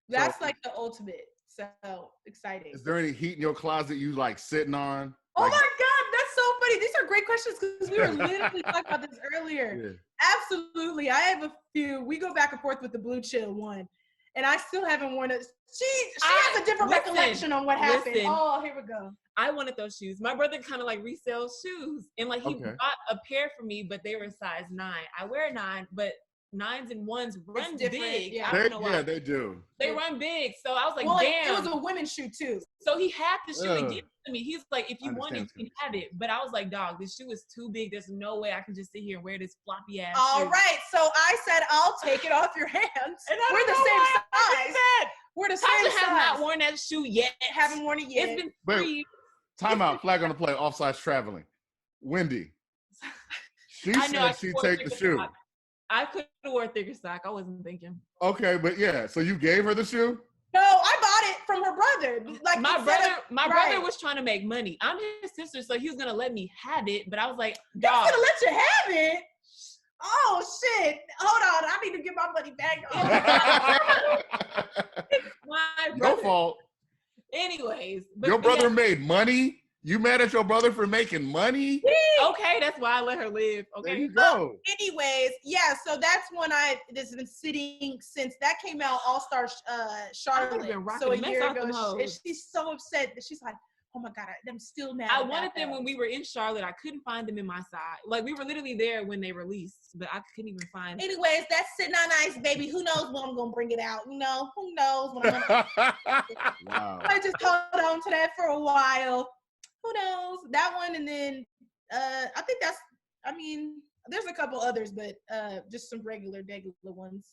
That's like the ultimate. So exciting. Is there any heat in your closet you like sitting on? Oh Like, my God, that's so funny. These are great questions because we were literally talking about this earlier. yeah. Absolutely. I have a few. We go back and forth with the Blue Chill one. And I still haven't worn it. She has a different recollection on what happened. Listen. Oh, here we go. I wanted those shoes. My brother kind of like resells shoes, and like he Okay. bought a pair for me, but they were size 9. I wear a 9, but 9s and 1s run different, big. yeah. I don't know why. They do. They run big. So I was like, Well, damn. it was a women's shoe too. So he had the shoe and Ugh. gave it to me. He's like, if you want it, understand you can have it. But I was like, dog, this shoe is too big. There's no way I can just sit here and wear this floppy ass All shoe. right. So I said, I'll take it off your hands. And I We're don't the know why I same did size. that. We're the Tasha same has size. not worn that shoe yet. Haven't worn it yet. It's been Wait. 3 years. Time out. Flag on the play. Offsides traveling. Wendy. She I know, I said she'd wore take the thicker shoe. sock. I could have wore thicker sock. I wasn't thinking. Okay, but yeah. So you gave her the shoe? No, I bought it from her brother. Like My instead brother was trying to make money. I'm his sister, so he was gonna let me have it. But I was like, He's dog. gonna let you have it. Oh shit! Hold on, I need to get my money back. My No brother. fault. Anyways, Your but brother yeah, made money? You mad at your brother for making money? okay, that's why I let her live. There Okay. you go. Anyways, yeah. So that's when that's been sitting since that came out. All Star Charlotte. been rocking So a the mess year out ago, them hoes. and she's so upset that she's like, "Oh my God, I'm still mad." I about wanted them that." when we were in Charlotte. I couldn't find them in my size. Like we were literally there when they released, but I couldn't even find. Anyways, that's sitting on ice, baby. Who knows when I'm gonna bring it out? You know, who knows when I'm gonna. Wow. I just hold on to that for a while. Who knows? That one, and then I think that's. I mean, there's a couple others, but just some regular ones.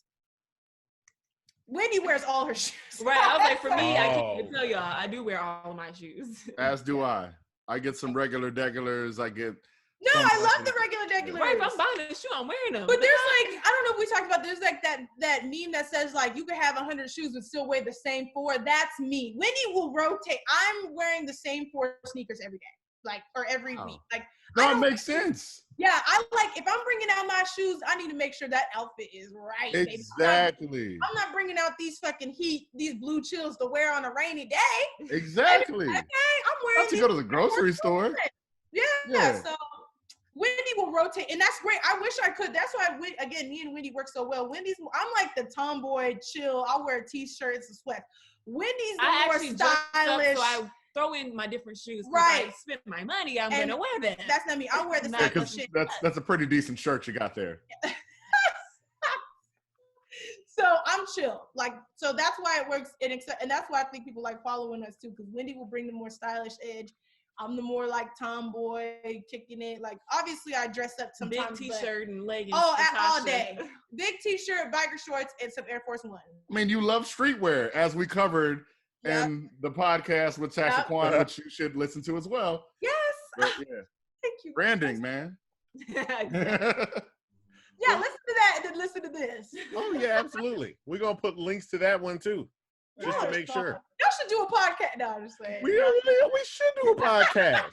Wendy wears all her shoes. Right. I was like, for me, I can't Oh. even tell y'all. I do wear all of my shoes. As do I. I get some regular deglars. I get. No, some I love other- the regular. Right. If I'm buying a shoe, I'm wearing them. But there's like, I don't know if we talked about, there's like that meme that says like, you could have 100 shoes and still wear the same 4. That's me. Wendy will rotate. I'm wearing the same 4 sneakers every day, like, or every week. Like, No, it makes sense. yeah, I like, if I'm bringing out my shoes, I need to make sure that outfit is right. baby. Exactly. I'm not bringing out these these Blue Chills to wear on a rainy day. Exactly. Okay, I'm wearing Not to go to the grocery store. Yeah. Yeah. So Wendy will rotate, and that's great. I wish I could. That's why, again, me and Wendy work so well. I'm like the tomboy, chill. I'll wear t-shirts and sweats. Wendy's the more stylish. So I throw in my different shoes. Right. I spend my money. I'm gonna wear them. That's not me. I'll wear the same shit. That's a pretty decent shirt you got there. So I'm chill. Like, so that's why it works. And that's why I think people like following us too, because Wendy will bring the more stylish edge. I'm the more like tomboy, kicking it. Like, obviously I dress up sometimes. Big t-shirt and leggings. Oh, all day. Big t-shirt, biker shorts, and some Air Force One. I mean, you love streetwear, as we covered in the podcast with Tausha Quan, which you should listen to as well. Yes. But, yeah. Thank you. Branding, man. Yeah, listen to that and then listen to this. Oh yeah, absolutely. We're gonna put links to that one too, just to make sure. Y'all should do a podcast. No, I'm just saying. We should do a podcast.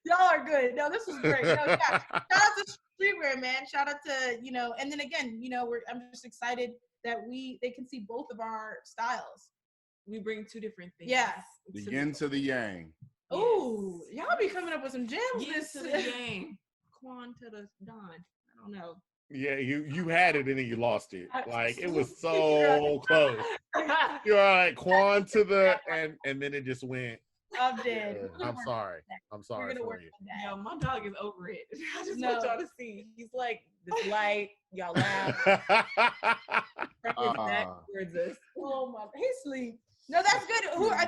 Y'all are good. No, this is great. No, yeah. Shout out to streetwear, man. Shout out to, and then again, I'm just excited that they can see both of our styles. We bring two different things. Yeah. The yin to the yang. Ooh, y'all be coming up with some gems. Yin to the yang. Quan to the dawn. I don't know. Yeah, you had it and then you lost it. Like, it was so close. You're all right, Quan to the and then it just went. I'm dead. I'm sorry. I'm sorry for you. Yo, my dog is over it. I just want y'all to see. He's like this light. Y'all laugh. Back towards us. Oh my! He sleep. No, that's good.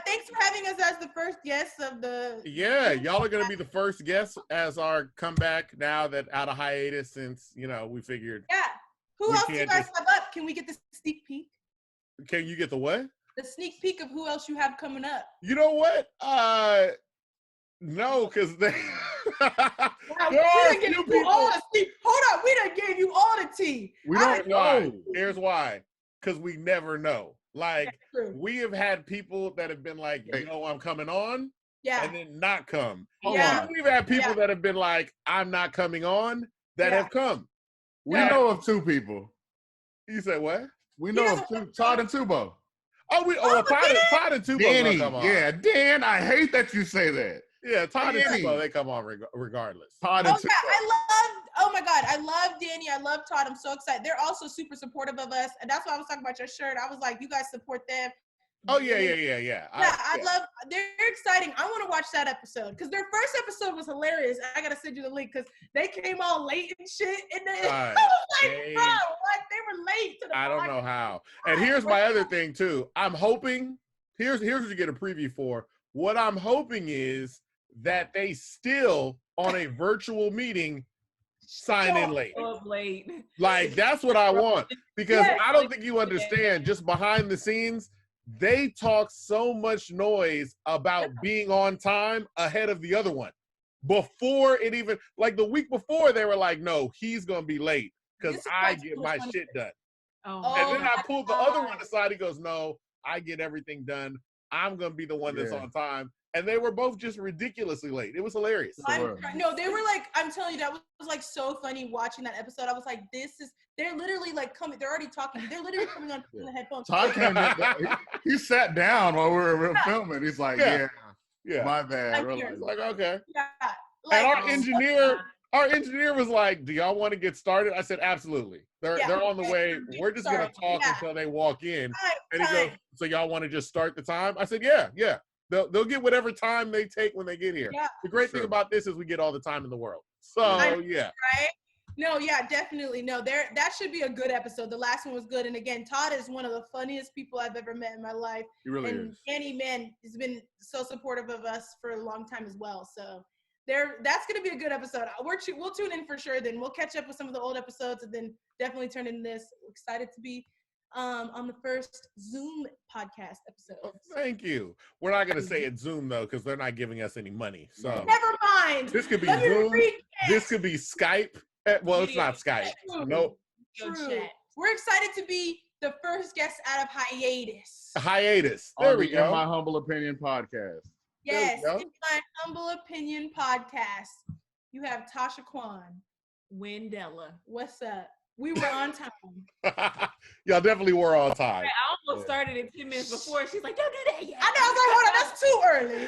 Thanks for having us as the first guests of the. Yeah, y'all are gonna be the first guests as our comeback now that out of hiatus since we figured. Yeah. Who else do you guys have up? Can we get the sneak peek? Can you get the what? The sneak peek of who else you have coming up. You know what? No, because they. Wow, we done gave you all the tea. Hold up, we done gave you all the tea. We don't know. Here's why. Because we never know. Like, we have had people that have been like, I'm coming on, and then not come. Yeah. We've had people that have been like, I'm not coming on, that have come. We know of two people. You said what? We know of two, Todd and Tubo. Todd and Tubo Danny, come on. Yeah, Dan, I hate that you say that. Yeah, Todd and Tubo, they come on regardless. Todd and Tubo. Oh my God, I love Danny. I love Todd. I'm so excited. They're also super supportive of us. And that's why I was talking about your shirt. I was like, you guys support them. Oh, yeah. I love, they're exciting. I want to watch that episode because their first episode was hilarious. I got to send you the link because they came all late and shit. And then I was like, bro, like they were late to the I don't know how. And here's my other thing too. I'm hoping, here's what you get a preview for. What I'm hoping is that they still, on a virtual meeting, sign in late. Like, that's what I want. Because I don't think you understand, just behind the scenes, they talk so much noise about being on time ahead of the other one. Before it even, like the week before, they were like, no, he's going to be late because I get my shit done. And then I pulled the other one aside. He goes, no, I get everything done. I'm going to be the one that's on time. And they were both just ridiculously late. It was hilarious. No, they were like, I'm telling you, that was like so funny watching that episode. I was like, they're literally like coming, they're already talking. They're literally coming on the headphones. Todd came in, he sat down while we were filming. He's like, my bad. Like, okay. Yeah. And our engineer was like, do y'all want to get started? I said, absolutely. They're on the way. We're just going to talk until they walk in. And he goes, so y'all want to just start the time? I said, yeah. They'll get whatever time they take when they get here. Yeah, the great thing about this is we get all the time in the world. So, yeah. Right? No, yeah, definitely. No, that should be a good episode. The last one was good. And again, Todd is one of the funniest people I've ever met in my life. He really is. Danny, man, has been so supportive of us for a long time as well. So that's going to be a good episode. We'll tune in for sure. Then we'll catch up with some of the old episodes and then definitely turn in this. We're excited to be on the first Zoom podcast episode. Oh, thank you. We're not going to say it's Zoom though, because they're not giving us any money. So never mind. This could be Zoom. This could be Skype. Well, it's not Skype. Nope. True. We're excited to be the first guest out of hiatus. There we go. In My Humble Opinion podcast. Yes, in My Humble Opinion podcast. You have Tausha Quan Wendella. What's up? We were on time. Y'all definitely were on time. I almost started it 10 minutes before. She's like, don't do that yet. I know. I was like, hold on, that's too early.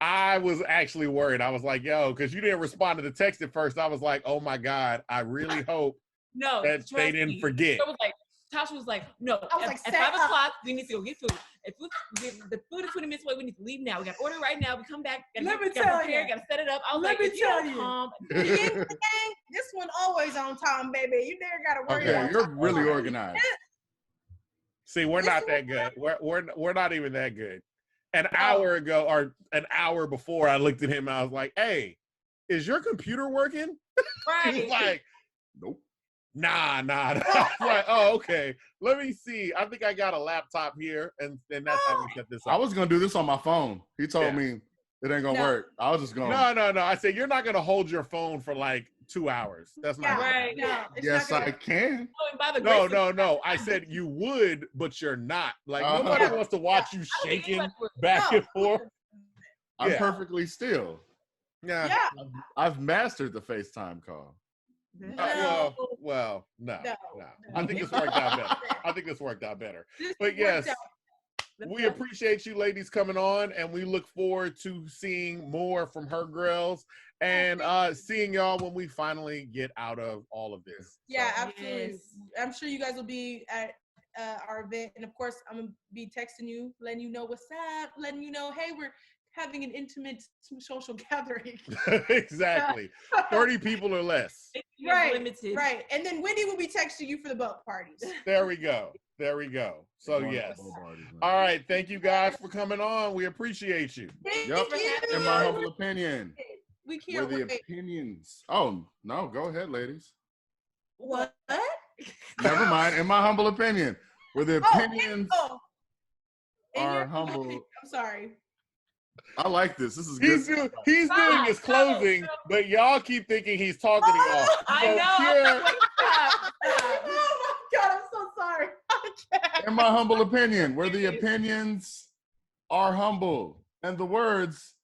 I was actually worried. I was like, yo, because you didn't respond to the text at first. I was like, oh my God, I really hope that they didn't forget. Tasha was like, no, at 5 o'clock, we need to go get food. If the food is 20 minutes away, we need to leave now. We got to order right now. We come back, got to prepare, got to set it up. I was like, if you don't calm. This one always on time, baby. You never got to worry about it. You're really organized. See, we're not that good. We're not even that good. An hour ago or an hour before, I looked at him and I was like, hey, is your computer working? Right. He was like, nope. Nah. I was like, oh, okay. Let me see. I think I got a laptop here, and that's how we set this up. I was gonna do this on my phone. He told me it ain't gonna work. I was just going. No. I said you're not gonna hold your phone for like 2 hours. That's not right. No, yes, I can. No. I said you would, but you're not. Like nobody wants to watch you shaking back and forth. I'm perfectly still. Yeah. I've mastered the FaceTime call. Well, no. I think this worked out better. But yes, we appreciate you ladies coming on, and we look forward to seeing more from Her Grails and seeing y'all when we finally get out of all of this. Yeah, absolutely. Yes. I'm sure you guys will be at our event, and of course, I'm gonna be texting you, letting you know what's up, letting you know, hey, we're having an intimate social gathering. Exactly. 30 people or less. Right. Limited. Right. And then Wendy will be texting you for the boat parties. There we go. So yes. All right. Thank you guys for coming on. We appreciate you. Thank you. In my humble opinion. We can't wait. Opinions. Oh, no. Go ahead, ladies. What? Never mind. In my humble opinion. Where the opinions are humble. I'm sorry. I like this. This is good. He's doing his closing, but y'all keep thinking he's talking to y'all. I know. Oh my God, I'm so sorry. In my humble opinion, where the opinions are humble and the words,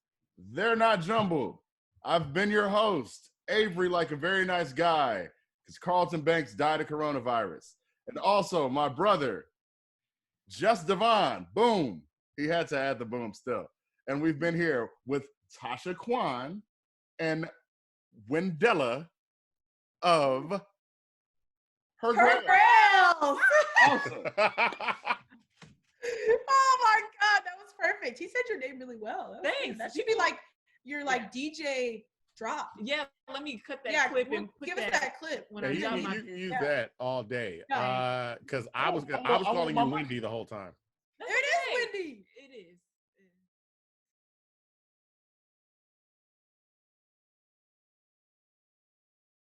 they're not jumbled. I've been your host, Avery, like a very nice guy, because Carlton Banks died of coronavirus. And also my brother, Just Devon, boom. He had to add the boom still. And we've been here with Tausha Quan and Wendella of Her Grails. Awesome. Oh my God, that was perfect. He said your name really well. Thanks. That should be like your DJ drop. Yeah, let me cut that clip and give us that clip. When you can use that all day. Because I was calling you Wendy the whole time. It is Wendy. It is.